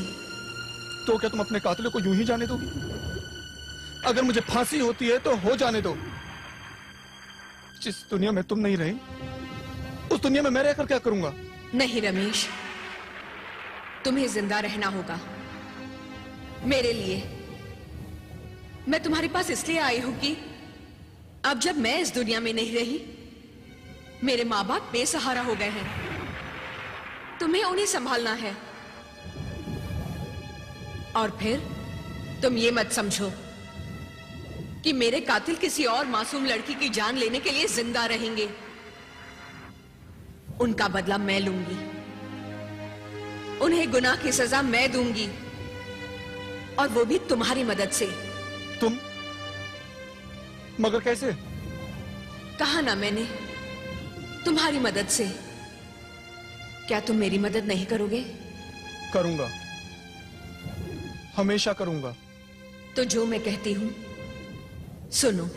तो क्या तुम अपने कातिलों को यूं ही जाने दोगी? अगर मुझे फांसी होती है तो हो जाने दो। जिस दुनिया में तुम नहीं रही, उस दुनिया में मैं रहकर क्या करूंगा? नहीं रमेश, तुम्हें जिंदा रहना होगा मेरे लिए। मैं तुम्हारे पास इसलिए आई हूं कि अब जब मैं इस दुनिया में नहीं रही, मेरे माँ बाप बेसहारा हो गए हैं। तुम्हें उन्हें संभालना है। और फिर तुम ये मत समझो कि मेरे कातिल किसी और मासूम लड़की की जान लेने के लिए जिंदा रहेंगे। उनका बदला मैं लूंगी, उन्हें गुनाह की सजा मैं दूंगी, और वो भी तुम्हारी मदद से। तुम? मगर कैसे? कहा ना मैंने, तुम्हारी मदद से। क्या तुम मेरी मदद नहीं करोगे? करूंगा, हमेशा करूंगा। तो जो मैं कहती हूं सुनो।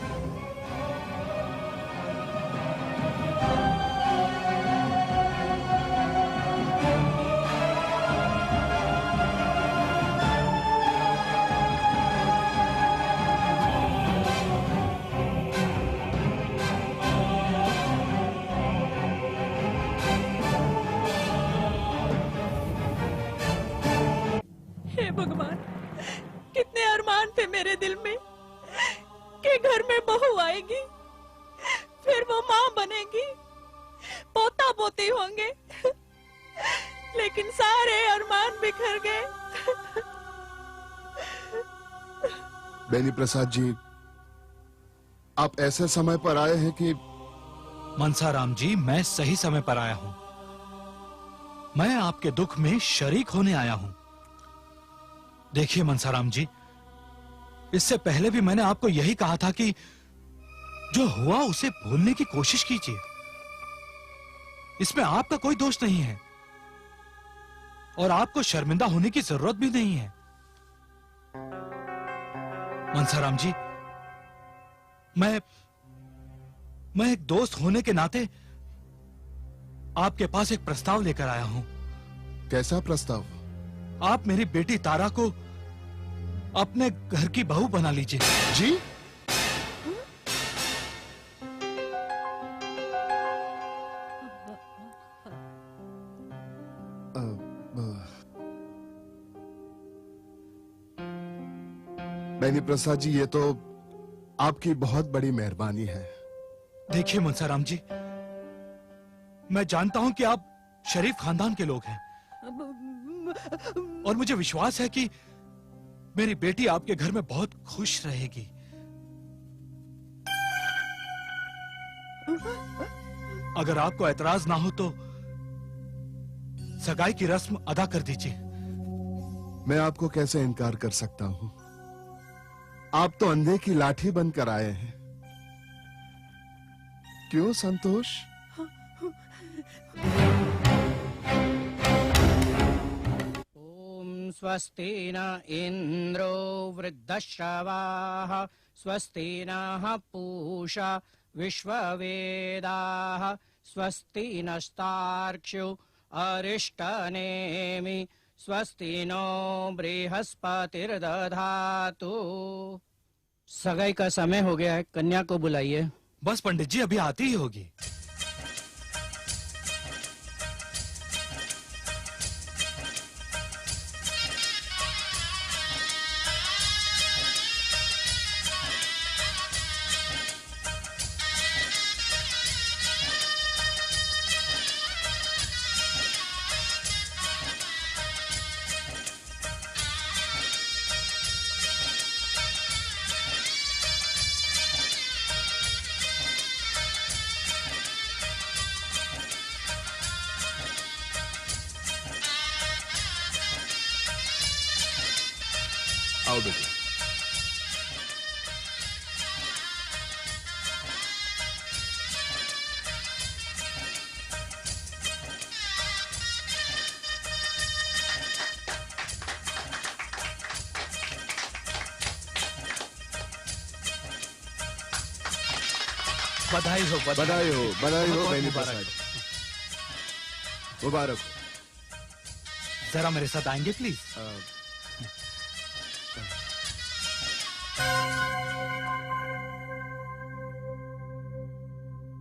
हे भगवान, कितने अरमान थे मेरे दिल में कि घर में बहू आएगी, फिर वो माँ बनेगी, पोता पोती होंगे, लेकिन सारे अरमान बिखर गए। बेनी प्रसाद जी, आप ऐसे समय पर आए हैं कि... मनसाराम जी, मैं सही समय पर आया हूं। मैं आपके दुख में शरीक होने आया हूं। देखिए मनसाराम जी, इससे पहले भी मैंने आपको यही कहा था कि जो हुआ उसे भूलने की कोशिश कीजिए। इसमें आपका कोई दोष नहीं है और आपको शर्मिंदा होने की जरूरत भी नहीं है। मनसाराम जी, मैं एक दोस्त होने के नाते आपके पास एक प्रस्ताव लेकर आया हूं। कैसा प्रस्ताव? आप मेरी बेटी तारा को अपने घर की बहू बना लीजिए। जी? बेनी प्रसाद जी, ये तो आपकी बहुत बड़ी मेहरबानी है। देखिए मनसाराम जी, मैं जानता हूं कि आप शरीफ खानदान के लोग हैं और मुझे विश्वास है कि मेरी बेटी आपके घर में बहुत खुश रहेगी। अगर आपको ऐतराज ना हो तो सगाई की रस्म अदा कर दीजिए। मैं आपको कैसे इनकार कर सकता हूं? आप तो अंधे की लाठी बनकर आए हैं। क्यों संतोष? ओम स्वस्ति न इंद्रो वृद्धश्रवाः स्वस्ति नः पूषा विश्ववेदाः स्वस्ति नस्तार्क्ष्यो अरिष्टनेमि स्वस्ति नो बृहस्पतिर्दधातु। सगाई का समय हो गया है, कन्या को बुलाइए। बस पंडित जी, अभी आती ही होगी। आओ बेटे। बधाई हो, बधाई हो, बधाई हो बेनी प्रसाद। मुबारक हो। जरा मेरे साथ आएंगे प्लीज?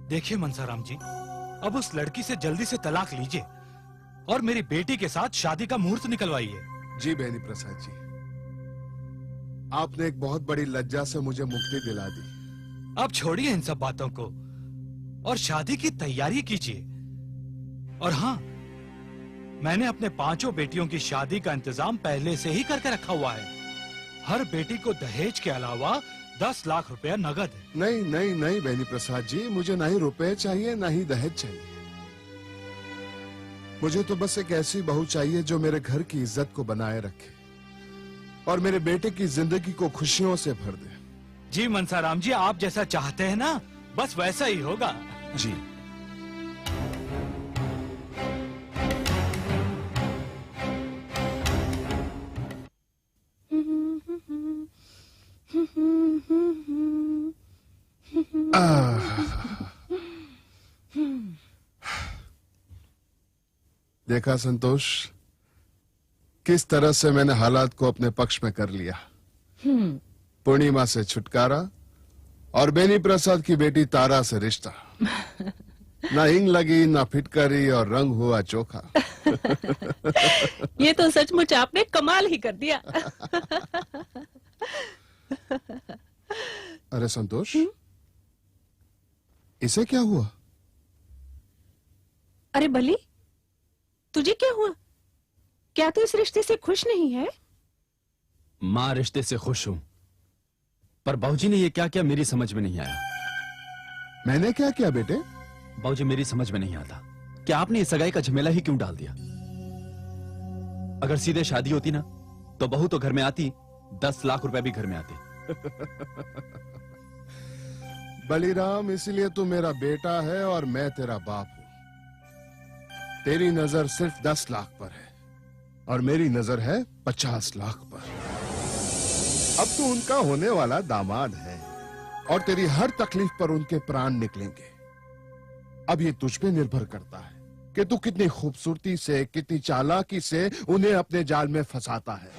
देखिए मनसाराम जी, अब उस लड़की से जल्दी से तलाक लीजिए और मेरी बेटी के साथ शादी का मुहूर्त निकलवाइए। जी बेनी प्रसाद जी, आपने एक बहुत बड़ी लज्जा से मुझे मुक्ति दिला दी। अब छोड़िए इन सब बातों को और शादी की तैयारी कीजिए। और हाँ, मैंने अपने 5 बेटियों की शादी का इंतजाम पहले से ही करके रखा हुआ है। हर बेटी को दहेज के अलावा 10 लाख रुपया नगद है। नहीं नहीं नहीं बेनी प्रसाद जी, मुझे ना ही रुपए चाहिए ना ही दहेज चाहिए। मुझे तो बस एक ऐसी बहू चाहिए जो मेरे घर की इज्जत को बनाए रखे और मेरे बेटे की जिंदगी को खुशियों से भर दे। जी मनसाराम जी, आप जैसा चाहते हैं ना, बस वैसा ही होगा। जी। देखा संतोष, किस तरह से मैंने हालात को अपने पक्ष में कर लिया। पूर्णिमा से छुटकारा और बेनी प्रसाद की बेटी तारा से रिश्ता। ना हिंग लगी, ना फिटकरी और रंग हुआ चोखा। ये तो सचमुच आपने कमाल ही कर दिया। अरे संतोष, इसे क्या हुआ? अरे बली, तुझे क्या हुआ? क्या तू इस रिश्ते से खुश नहीं है? माँ, रिश्ते से खुश हूं, पर बाबूजी ने ये क्या किया मेरी समझ में नहीं आया। मैंने क्या किया बेटे? बाबूजी, मेरी समझ में नहीं आता कि आपने इस सगाई का झमेला ही क्यों डाल दिया। अगर सीधे शादी होती ना तो बहू तो घर में आती, 10 लाख रुपए भी घर में आते। बलिराम, इसलिए तू मेरा बेटा है और मैं तेरा बाप हूं। तेरी नजर सिर्फ 10 लाख पर है और मेरी नजर है 50 लाख पर। अब तू उनका होने वाला दामाद है और तेरी हर तकलीफ पर उनके प्राण निकलेंगे। अब ये तुझ पे निर्भर करता है कि तू कितनी खूबसूरती से, कितनी चालाकी से उन्हें अपने जाल में फंसाता है।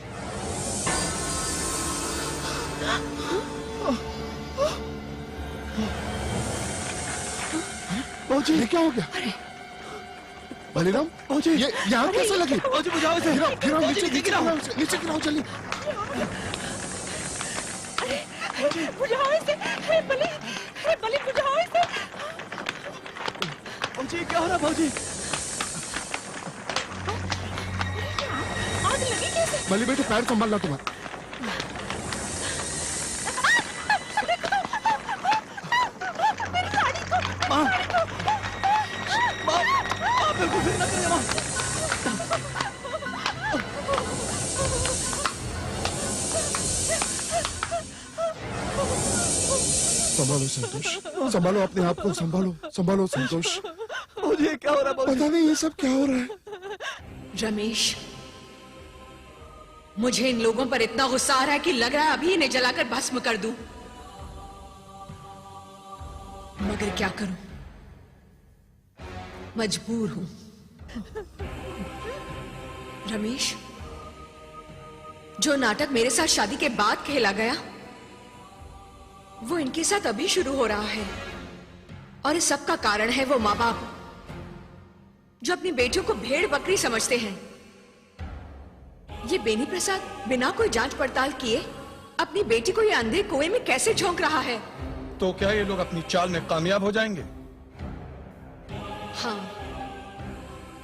बाबूजी, ये क्या हो गया? बलिराम, ये यहाँ कैसे लगी? बुझाओ इसे। गिराओ, नीचे गिराओ जल्दी। बुझाओ इसे। हे बली बुझाओ इसे। बाबूजी, क्या हो रहा बाबूजी? आग लगी कैसे? बली बेटे, पैर संभालना तुम्हारा। संभालो संतोष, संभालो अपने आप को, संभालो संभालो संतोष। मुझे क्या हो रहा है? पता नहीं ये सब क्या हो रहा है। रमेश, मुझे इन लोगों पर इतना गुस्सा आ रहा है कि लग रहा है अभी इन्हें जलाकर भस्म कर दूं। मगर क्या करूं, मजबूर हूं। रमेश, जो नाटक मेरे साथ शादी के बाद खेला गया वो इनके साथ अभी शुरू हो रहा है। और इस सब का कारण है वो माँ बाप जो अपनी बेटियों को भेड़ बकरी समझते हैं। ये बेनी प्रसाद बिना कोई जांच पड़ताल किए अपनी बेटी को ये अंधे कुएं में कैसे झोंक रहा है? तो क्या ये लोग अपनी चाल में कामयाब हो जाएंगे? हाँ,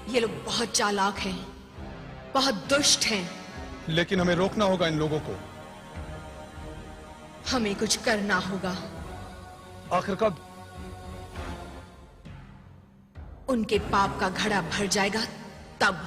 ये लोग बहुत चालाक हैं, बहुत दुष्ट हैं। लेकिन हमें रोकना होगा इन लोगों को। हमें कुछ करना होगा। आखिर कब? उनके पाप का घड़ा भर जाएगा तब।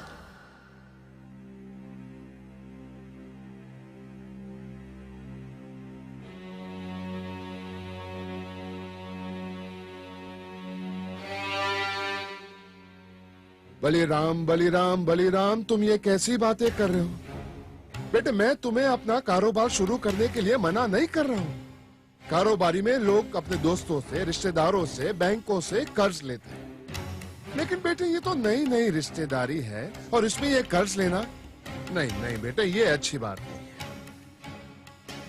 बलिराम बलिराम बलिराम, तुम ये कैसी बातें कर रहे हो? बेटे, मैं तुम्हें अपना कारोबार शुरू करने के लिए मना नहीं कर रहा हूँ। कारोबारी में लोग अपने दोस्तों से, रिश्तेदारों से, बैंकों से कर्ज लेते हैं। लेकिन बेटे, ये तो नई नई रिश्तेदारी है और इसमें ये कर्ज लेना, नहीं नहीं बेटे, ये अच्छी बात नहीं है।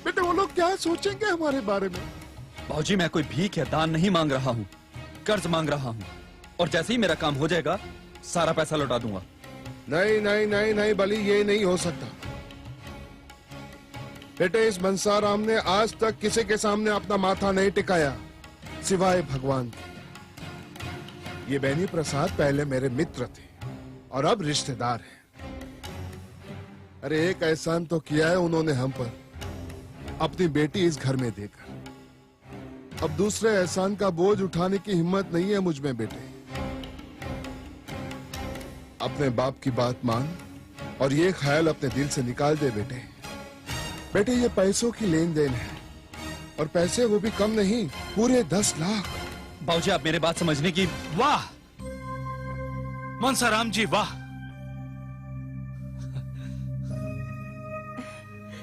बेटे, वो लोग क्या सोचेंगे हमारे बारे में? बाबूजी, मैं कोई भीख या दान नहीं मांग रहा हूँ, कर्ज मांग रहा हूँ। और जैसे ही मेरा काम हो जाएगा सारा पैसा लौटा दूंगा। नहीं नहीं नहीं नहीं बली, ये नहीं हो सकता। बेटे, इस बंसाराम ने आज तक किसी के सामने अपना माथा नहीं टिकाया सिवाय भगवान के। ये बेनी प्रसाद पहले मेरे मित्र थे और अब रिश्तेदार हैं। अरे एक एहसान तो किया है उन्होंने हम पर, अपनी बेटी इस घर में देकर। अब दूसरे एहसान का बोझ उठाने की हिम्मत नहीं है मुझ में बेटे। अपने बाप की बात मान और ये ख्याल अपने दिल से निकाल दे बेटे। बेटे, ये पैसों की लेन देन है और पैसे वो भी कम नहीं, पूरे 10 लाख। बाबूजी, आप मेरे बात समझने की। वाह मनसाराम जी, वाह।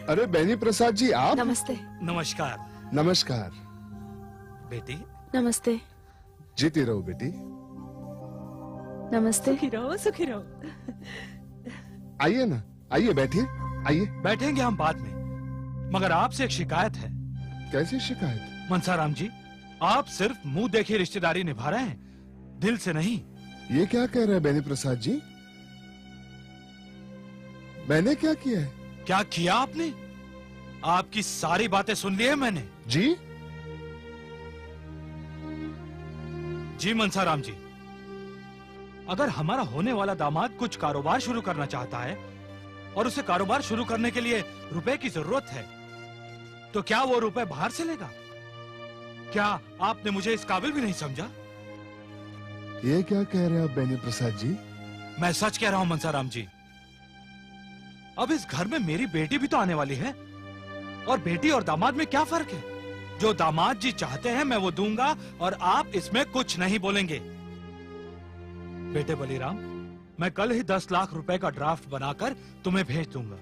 अरे बेनी प्रसाद जी, आप? नमस्ते। नमस्कार। नमस्कार बेटी। नमस्ते। जीती रहो बेटी। नमस्ते। सुखी रहो, सुखी रहो। आइए ना, आइए बैठिए, आइए। बैठेंगे हम बाद में, मगर आपसे एक शिकायत है। कैसी शिकायत? मनसाराम जी, आप सिर्फ मुंह देखी रिश्तेदारी निभा रहे हैं, दिल से नहीं। ये क्या कह रहे हैं बेनी प्रसाद जी? मैंने क्या किया है? क्या किया आपने? आपकी सारी बातें सुन ली है मैंने। जी? जी मनसाराम जी, अगर हमारा होने वाला दामाद कुछ कारोबार शुरू करना चाहता है और उसे कारोबार शुरू करने के लिए रुपए की जरूरत है, तो क्या वो रुपए बाहर से लेगा? क्या आपने मुझे इस काबिल भी नहीं समझा? ये क्या कह रहे हैं आप बेनी प्रसाद जी? मैं सच कह रहा हूं मनसाराम जी। अब इस घर में मेरी बेटी भी तो आने वाली है, और बेटी और दामाद में क्या फर्क है? जो दामाद जी चाहते हैं मैं वो दूंगा और आप इसमें कुछ नहीं बोलेंगे। बेटे बलिराम, मैं कल ही 10 लाख रुपए का ड्राफ्ट बनाकर तुम्हें भेज दूंगा।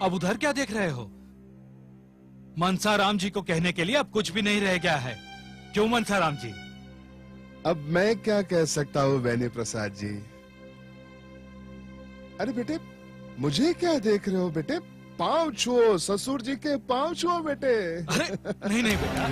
अब उधर क्या देख रहे हो? मनसाराम जी को कहने के लिए अब कुछ भी नहीं रह गया है। क्यों मनसाराम जी? अब मैं क्या कह सकता हूँ बेनी प्रसाद जी? अरे बेटे, मुझे क्या देख रहे हो बेटे? पांव छुओ, ससुर जी के पांव छुओ बेटे। अरे नहीं नहीं बेटा।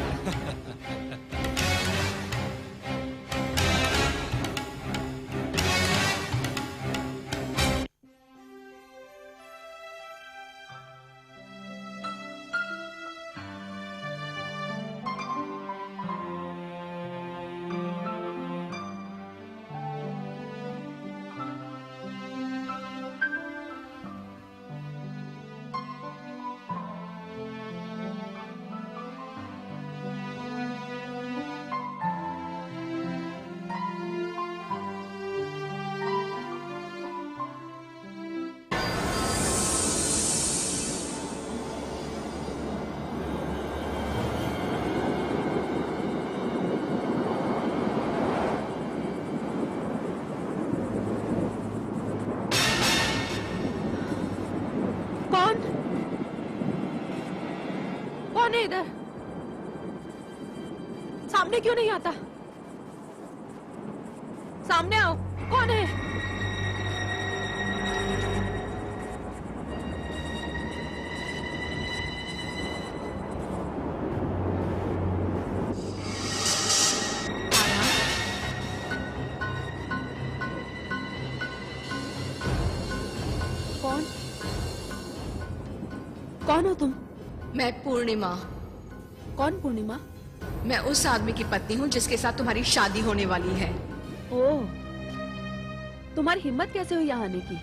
है इधर? सामने क्यों नहीं आता? सामने आओ, कौन है? कौन? कौन हो तुम? मैं पूर्णिमा। कौन पूर्णिमा? मैं उस आदमी की पत्नी हूँ जिसके साथ तुम्हारी शादी होने वाली है। ओह, तुम्हारी हिम्मत कैसे हुई यहाँ आने की?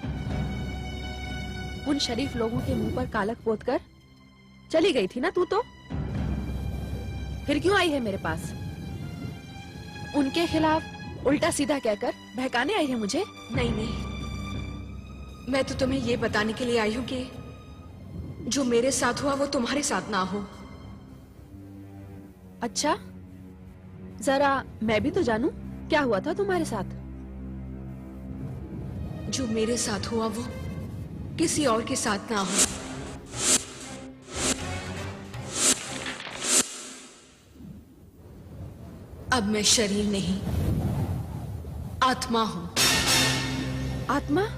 उन शरीफ लोगों के मुंह पर कालक पोत कर चली गई थी ना तू तो? फिर क्यों आई है मेरे पास? उनके खिलाफ उल्टा सीधा कहकर बहकाने आई है मुझे? नहीं नहीं, मैं तो तुम्हें ये बताने के लिए आई हूँ कि जो मेरे साथ हुआ वो तुम्हारे साथ ना हो। अच्छा, जरा मैं भी तो जानूं, क्या हुआ था तुम्हारे साथ? जो मेरे साथ हुआ वो किसी और के साथ ना हो। अब मैं शरीर नहीं, आत्मा हूं। आत्मा?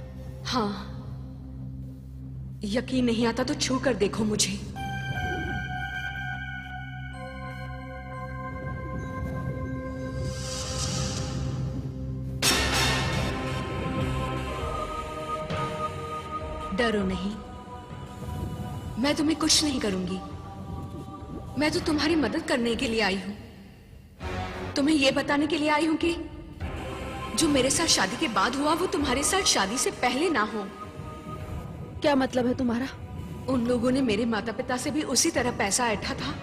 हाँ, यकीन नहीं आता तो छू कर देखो मुझे। डरो नहीं, मैं तुम्हें कुछ नहीं करूंगी। मैं तो तुम्हारी मदद करने के लिए आई हूं, तुम्हें यह बताने के लिए आई हूं कि जो मेरे साथ शादी के बाद हुआ वो तुम्हारे साथ शादी से पहले ना हो। क्या मतलब है तुम्हारा? उन लोगों ने मेरे माता पिता से भी उसी तरह पैसा ऐंठा था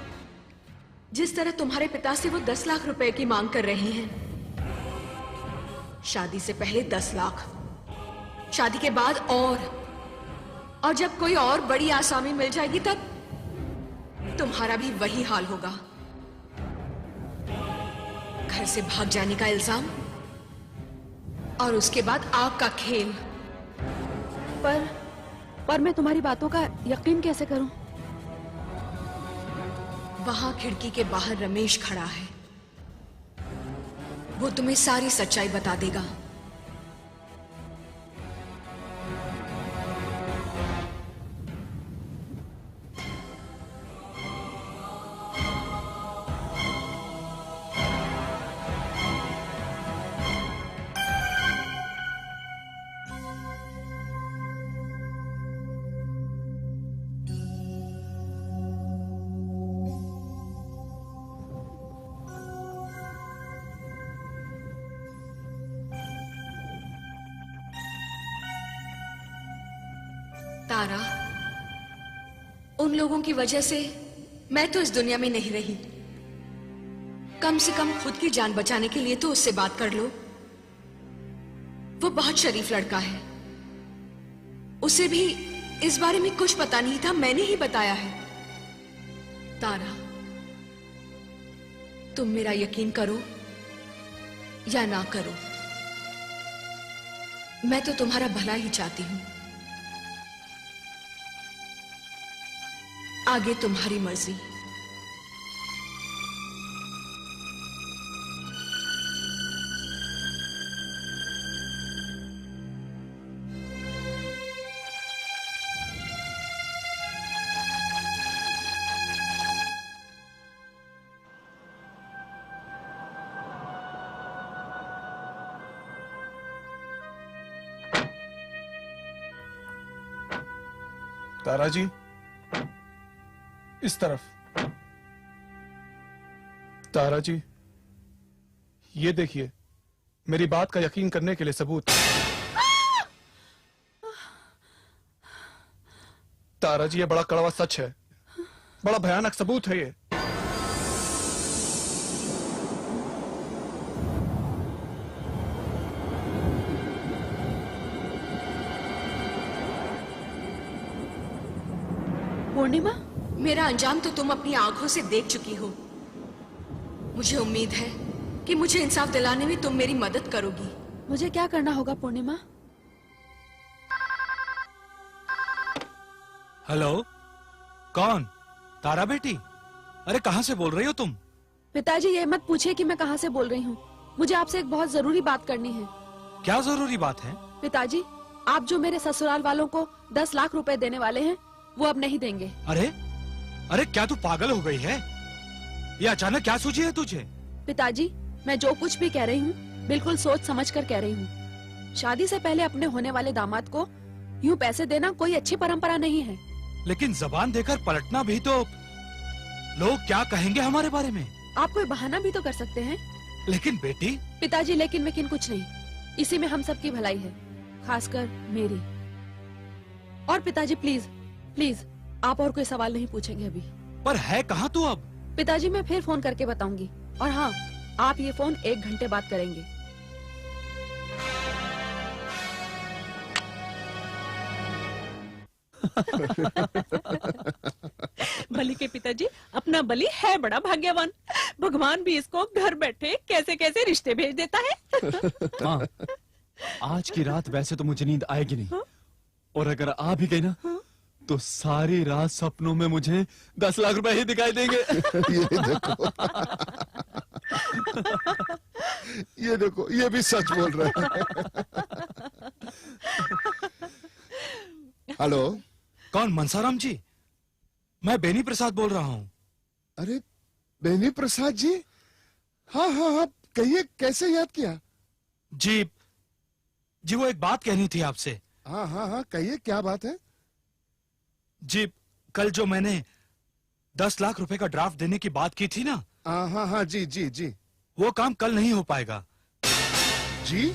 जिस तरह तुम्हारे पिता से वो 10 लाख रुपए की मांग कर रहे हैं। शादी से पहले 10 लाख, शादी के बाद और जब कोई और बड़ी आसामी मिल जाएगी तब तुम्हारा भी वही हाल होगा। घर से भाग जाने का इल्जाम और उसके बाद आपका खेल। पर मैं तुम्हारी बातों का यकीन कैसे करूं? वहां खिड़की के बाहर रमेश खड़ा है, वो तुम्हें सारी सच्चाई बता देगा। तारा, उन लोगों की वजह से मैं तो इस दुनिया में नहीं रही। कम से कम खुद की जान बचाने के लिए तो उससे बात कर लो। वो बहुत शरीफ लड़का है, उसे भी इस बारे में कुछ पता नहीं था, मैंने ही बताया है। तारा, तुम मेरा यकीन करो या ना करो, मैं तो तुम्हारा भला ही चाहती हूं। आगे तुम्हारी मर्जी। तारा जी, इस तरफ। तारा जी, ये देखिए, मेरी बात का यकीन करने के लिए सबूत। तारा जी, ये बड़ा कड़वा सच है, बड़ा भयानक सबूत है ये। पूर्णिमा, मेरा अंजाम तो तुम अपनी आंखों से देख चुकी हो। मुझे उम्मीद है कि मुझे इंसाफ दिलाने में तुम मेरी मदद करोगी। मुझे क्या करना होगा पूर्णिमा? हेलो, कौन? तारा बेटी? अरे कहाँ से बोल रही हो तुम? पिताजी ये मत पूछिए कि मैं कहाँ से बोल रही हूँ। मुझे आपसे एक बहुत जरूरी बात करनी है। क्या जरूरी बात है? पिताजी, आप जो मेरे ससुराल वालों को 10 लाख रुपए देने वाले हैं वो अब नहीं देंगे। अरे अरे क्या तू पागल हो गई है? ये अचानक क्या सूझी है तुझे? पिताजी, मैं जो कुछ भी कह रही हूँ बिल्कुल सोच समझ कर कह रही हूँ। शादी से पहले अपने होने वाले दामाद को यूँ पैसे देना कोई अच्छी परंपरा नहीं है। लेकिन जबान देकर पलटना भी तो, लोग क्या कहेंगे हमारे बारे में? आप कोई बहाना भी तो कर सकते हैं। लेकिन बेटी। पिताजी लेकिन वेकिन कुछ नहीं, इसी में हम सबकी भलाई है, खासकर मेरी। और पिताजी प्लीज प्लीज आप और कोई सवाल नहीं पूछेंगे अभी। पर है कहाँ तू अब? पिताजी मैं फिर फोन करके बताऊंगी। और हाँ, आप ये फोन 1 घंटे बाद करेंगे। बलि के पिताजी, अपना बलि है बड़ा भाग्यवान। भगवान भी इसको घर बैठे कैसे कैसे रिश्ते भेज देता है। माँ, आज की रात वैसे तो मुझे नींद आएगी नहीं, और अगर आ भी गई ना तो सारी रात सपनों में मुझे 10 लाख रुपए ही दिखाई देंगे। ये देखो, ये भी सच बोल रहा है। हेलो, कौन? मनसाराम जी, मैं बेनी प्रसाद बोल रहा हूँ। अरे बेनी प्रसाद जी, हाँ हाँ हाँ, कहिए कैसे याद किया? जी वो एक बात कहनी थी आपसे। हाँ हाँ हाँ, कहिए क्या बात है? जी, कल जो मैंने 10 लाख रुपए का ड्राफ्ट देने की बात की थी ना। हाँ हाँ जी जी जी। वो काम कल नहीं हो पाएगा। जी?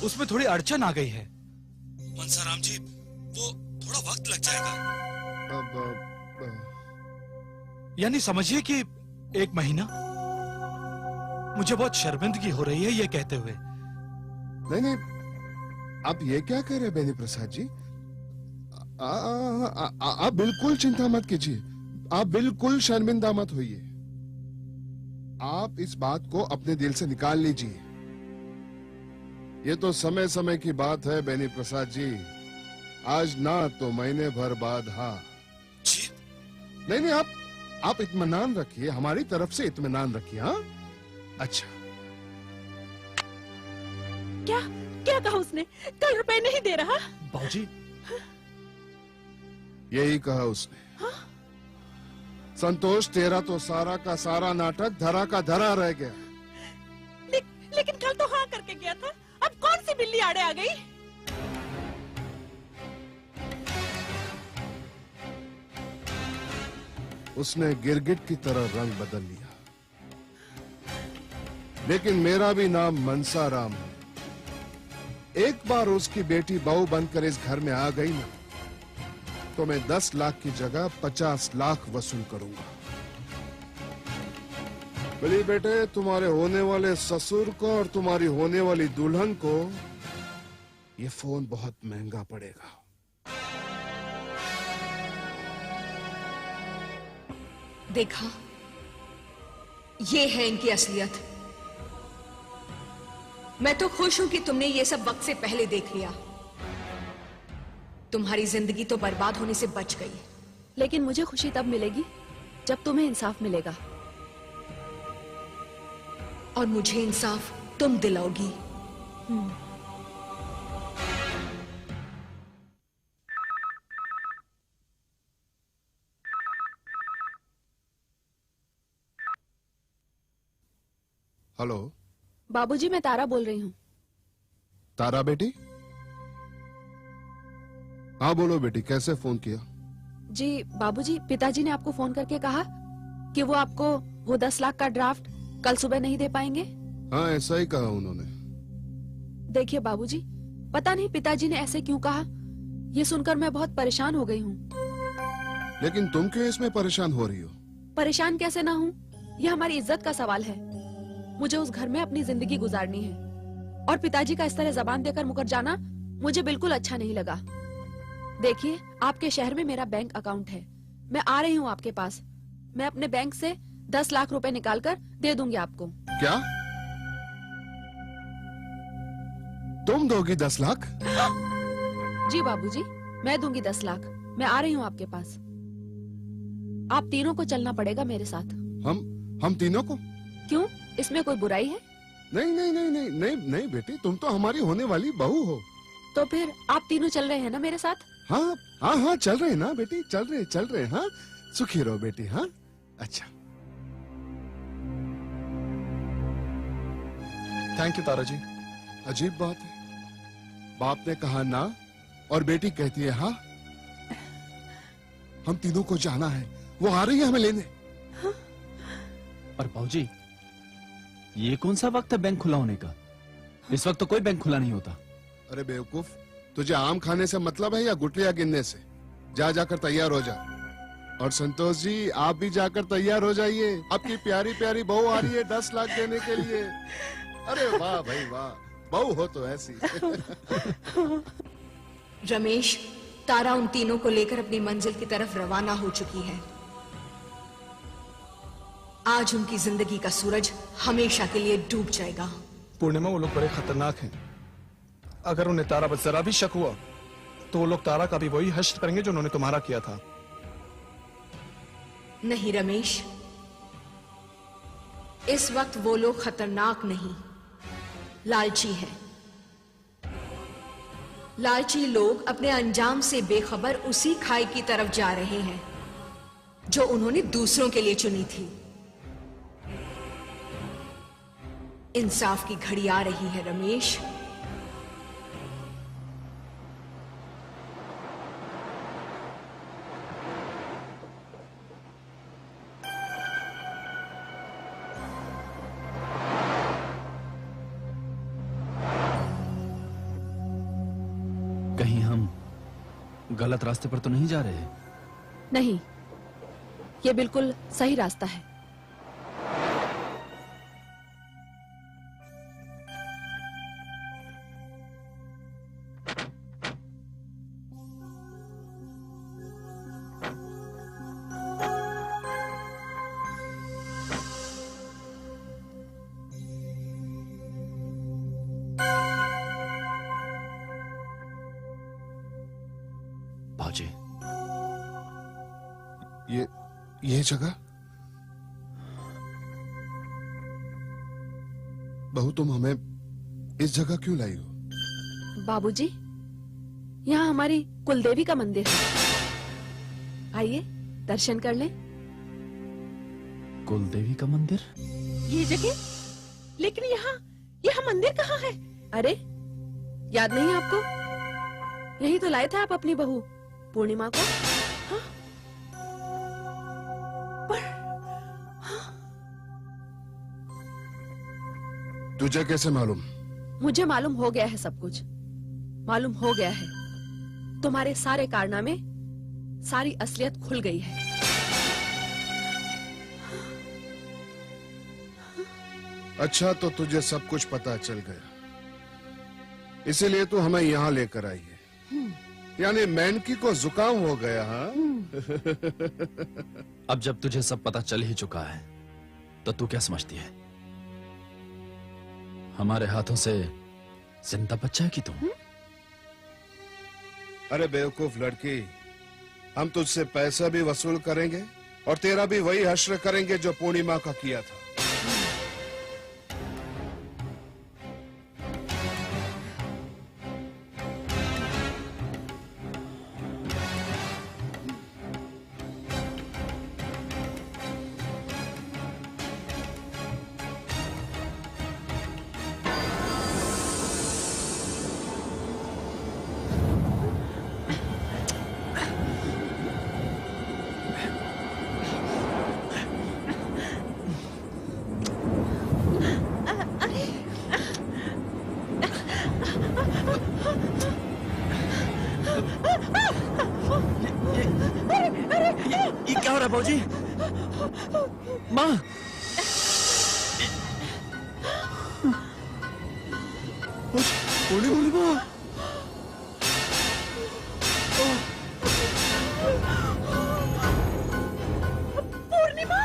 उसमें थोड़ी अड़चन आ गई है मनसाराम जी, वो थोड़ा वक्त लग जाएगा। यानी समझिए कि 1 महीना। मुझे बहुत शर्मिंदगी हो रही है ये कहते हुए। नहीं, आप ये क्या कह रहे हैं बेनी प्रसाद जी? आप बिल्कुल चिंता मत कीजिए, आप बिल्कुल शर्मिंदा मत होइए। आप इस बात को अपने दिल से निकाल लीजिए। ये तो समय समय की बात है बेनी प्रसाद जी, आज ना तो महीने भर बाद। हाँ नहीं, आप इत्मीनान रखिए, हमारी तरफ से इत्मीनान रखिए। हाँ अच्छा। क्या क्या कहा उसने? कल रुपए नहीं दे रहा? बाबूजी, यही कहा उसने। हाँ? संतोष, तेरा तो सारा का सारा नाटक धरा का धरा रह गया। लेकिन कल तो हाँ करके गया था, अब कौन सी बिल्ली आड़े आ गई? उसने गिरगिट की तरह रंग बदल लिया, लेकिन मेरा भी नाम मनसाराम है। एक बार उसकी बेटी बहू बनकर इस घर में आ गई ना, तो मैं 10 लाख की जगह 50 लाख वसूल करूंगा। बोलिए बेटे, तुम्हारे होने वाले ससुर को और तुम्हारी होने वाली दुल्हन को ये फोन बहुत महंगा पड़ेगा। देखा, ये है इनकी असलियत। मैं तो खुश हूं कि तुमने ये सब वक्त से पहले देख लिया। तुम्हारी जिंदगी तो बर्बाद होने से बच गई। लेकिन मुझे खुशी तब मिलेगी जब तुम्हें इंसाफ मिलेगा। और मुझे इंसाफ तुम दिलाओगी। हेलो बाबूजी, मैं तारा बोल रही हूँ। तारा बेटी? हाँ बोलो बेटी, कैसे फोन किया? जी बाबूजी, पिताजी ने आपको फोन करके कहा कि वो आपको वो 10 लाख का ड्राफ्ट कल सुबह नहीं दे पाएंगे। हाँ, ऐसा ही कहा उन्होंने। देखिए बाबूजी, पता नहीं पिताजी ने ऐसे क्यों कहा, ये सुनकर मैं बहुत परेशान हो गई हूँ। लेकिन तुम क्यों इसमें परेशान हो रही हो? परेशान कैसे ना हूँ, ये हमारी इज्जत का सवाल है। मुझे उस घर में अपनी जिंदगी गुजारनी है, और पिताजी का इस तरह जबान देकर मुकर जाना मुझे बिल्कुल अच्छा नहीं लगा। देखिए, आपके शहर में मेरा बैंक अकाउंट है, मैं आ रही हूँ आपके पास। मैं अपने बैंक से 10 लाख रुपए निकालकर दे दूंगी आपको। क्या तुम दोगी 10 लाख? जी बाबूजी, मैं दूंगी 10 लाख। मैं आ रही हूँ आपके पास। आप तीनों को चलना पड़ेगा मेरे साथ। हम तीनों को? क्यों, इसमें कोई बुराई है? नहीं नहीं नहीं नहीं नहीं नहीं बेटी, तुम तो हमारी होने वाली बहू हो। तो फिर आप तीनों चल रहे हैं ना मेरे साथ? हाँ हाँ हाँ, चल रहे ना बेटी, चल रहे। हाँ, सुखी रहो बेटी। हाँ, अच्छा। थैंक यू तारा जी। अजीब बात है, बाप ने कहा ना और बेटी कहती है हाँ। हम तीनों को जाना है, वो आ रही है हमें लेने। पर बाबूजी, ये कौन सा वक्त है बैंक खुला होने का? इस वक्त तो कोई बैंक खुला नहीं होता। अरे बेवकूफ, तुझे आम खाने से मतलब है या गुटलियां गिनने से? जाकर तैयार हो जा। और संतोष जी, आप भी जाकर तैयार हो जाइए, आपकी प्यारी प्यारी बहू आ रही है 10 लाख देने के लिए। अरे वाह भाई वाह, बहू हो तो ऐसी। रमेश, तारा उन तीनों को लेकर अपनी मंजिल की तरफ रवाना हो चुकी है। आज उनकी जिंदगी का सूरज हमेशा के लिए डूब जाएगा। पूर्णिमा, वो लोग बड़े खतरनाक हैं। अगर उन्हें तारा पर जरा भी शक हुआ तो वो लोग तारा का भी वही हश्र करेंगे जो उन्होंने तुम्हारा किया था। नहीं रमेश, इस वक्त वो लोग खतरनाक नहीं, लालची हैं। लालची लोग अपने अंजाम से बेखबर उसी खाई की तरफ जा रहे हैं जो उन्होंने दूसरों के लिए चुनी थी। इंसाफ की घड़ी आ रही है रमेश। कहीं हम गलत रास्ते पर तो नहीं जा रहे? नहीं, ये बिल्कुल सही रास्ता है। बाजी, ये जगह? बहू, तुम हमें इस जगह क्यों लाई हो? बाबूजी, यहाँ हमारी कुलदेवी का मंदिर है। आइए दर्शन कर लें। कुलदेवी का मंदिर? ये जगह? लेकिन यहाँ मंदिर कहाँ है? अरे, याद नहीं आपको? यही तो लाए थे आप अपनी बहू पूर्णिमा को। हाँ? तुझे कैसे मालूम? मुझे मालूम हो गया है, सब कुछ मालूम हो गया है। तुम्हारे सारे कारनामे, सारी असलियत खुल गई है। अच्छा, तो तुझे सब कुछ पता चल गया, इसीलिए तू हमें यहाँ लेकर आई है। यानी मैनकी को जुकाम हो गया। हाँ? अब जब तुझे सब पता चल ही चुका है तो तू क्या समझती है? हमारे हाथों से जिंदा बच जाएगी तुम? अरे बेवकूफ लड़की, हम तुझसे पैसा भी वसूल करेंगे और तेरा भी वही हश्र करेंगे जो पूर्णिमा का किया था। ये क्या हो रहा है बाबूजी? माँ, पूर्णिमा, पूर्णिमा?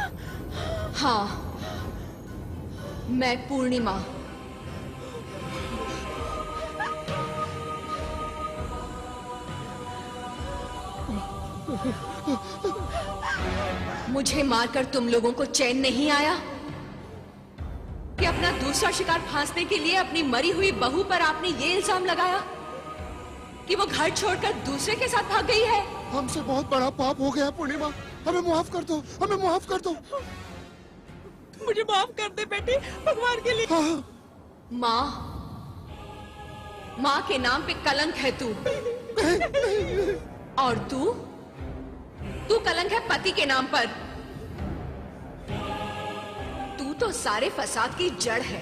हाँ, मैं पूर्णिमा। मुझे मारकर तुम लोगों को चैन नहीं आया कि अपना दूसरा शिकार फांसने के लिए अपनी मरी हुई बहू पर आपने ये इल्जाम लगाया कि वो घर छोड़कर दूसरे के साथ भाग गई है। हमसे बहुत बड़ा पाप हो गया पूर्णिमा, हमें माफ कर दो, हमें माफ कर दो। मुझे माफ कर दे बेटी, भगवान के लिए। हाँ। माँ के नाम पे कलंक है तू। और तू कलंक है पति के नाम पर। तू तो सारे फसाद की जड़ है।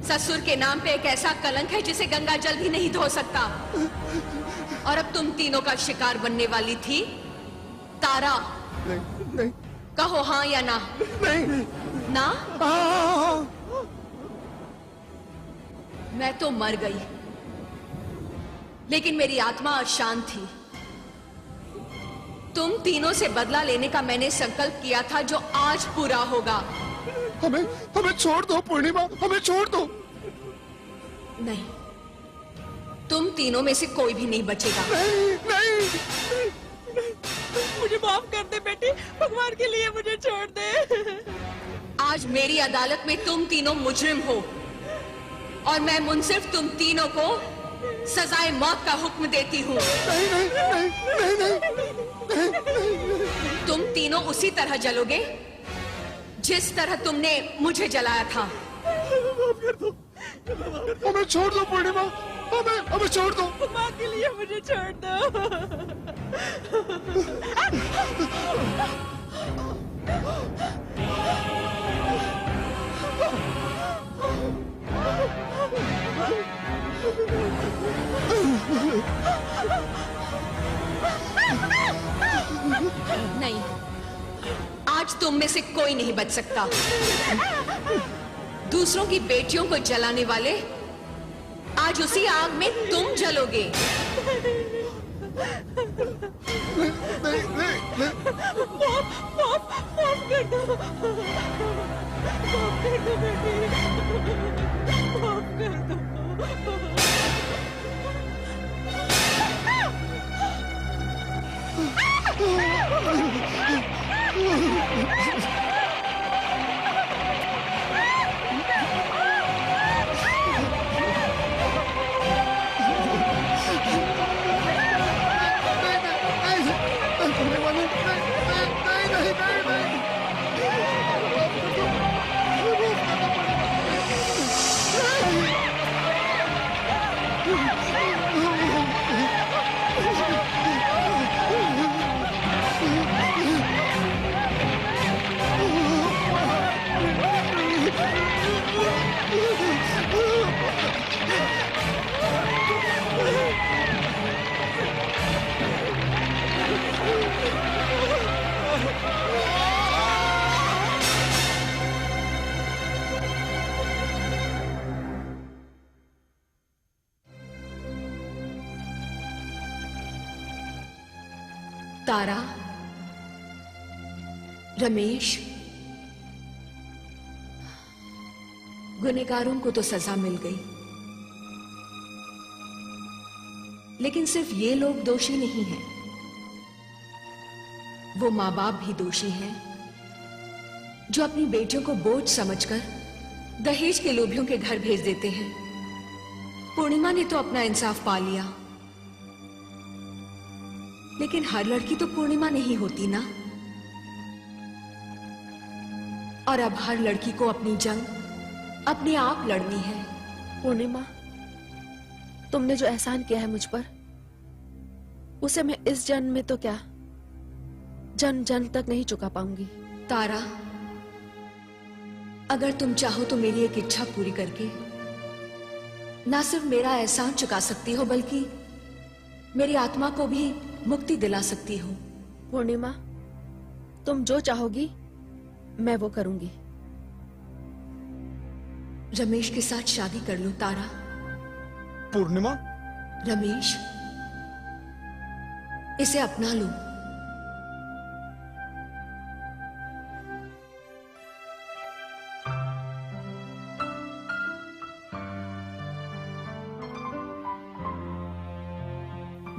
ससुर के नाम पे एक ऐसा कलंक है जिसे गंगा जल भी नहीं धो सकता। और अब तुम तीनों का शिकार बनने वाली थी तारा। नहीं। कहो हाँ या ना। नहीं। ना? मैं तो मर गई, लेकिन मेरी आत्मा अशांत थी। तुम तीनों से बदला लेने का मैंने संकल्प किया था, जो आज पूरा होगा। हमें छोड़ दो पूर्णिमा, हमें छोड़ दो। नहीं, तुम तीनों में से कोई भी नहीं बचेगा। नहीं। मुझे माफ कर दे बेटी, भगवान के लिए मुझे छोड़ दे। आज मेरी अदालत में तुम तीनों मुजरिम हो और मैं मुंसिफ तुम तीनों को सजाए मौत का हुक्म देती हूँ। नहीं। तुम तीनों उसी तरह जलोगे जिस तरह तुमने मुझे जलाया था। हमें छोड़ दो पूर्णिमा, हमें छोड़ दो। माँ के लिए मुझे छोड़ दो। नहीं, आज तुम में से कोई नहीं बच सकता। दूसरों की बेटियों को जलाने वाले, आज उसी आग में तुम जलोगे। माफ कर दो, बेटी, माफ कर दो। तारा, रमेश, गुनहगारों को तो सजा मिल गई, लेकिन सिर्फ ये लोग दोषी नहीं हैं। वो माँ बाप भी दोषी हैं, जो अपनी बेटियों को बोझ समझकर दहेज के लोभियों के घर भेज देते हैं। पूर्णिमा ने तो अपना इंसाफ पा लिया, लेकिन हर लड़की तो पूर्णिमा नहीं होती ना। और अब हर लड़की को अपनी जंग अपने आप लड़नी है। पूर्णिमा, तुमने जो एहसान किया है मुझ पर, उसे मैं इस जन्म में तो क्या, जन्म जन्म तक नहीं चुका पाऊंगी। तारा, अगर तुम चाहो तो मेरी एक इच्छा पूरी करके ना सिर्फ मेरा एहसान चुका सकती हो, बल्कि मेरी आत्मा को भी मुक्ति दिला सकती हो। पूर्णिमा, तुम जो चाहोगी मैं वो करूंगी। रमेश के साथ शादी कर लो तारा। पूर्णिमा? रमेश, इसे अपना लो।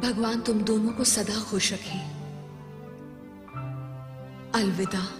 भगवान तुम दोनों को सदा खुश रखे। अलविदा।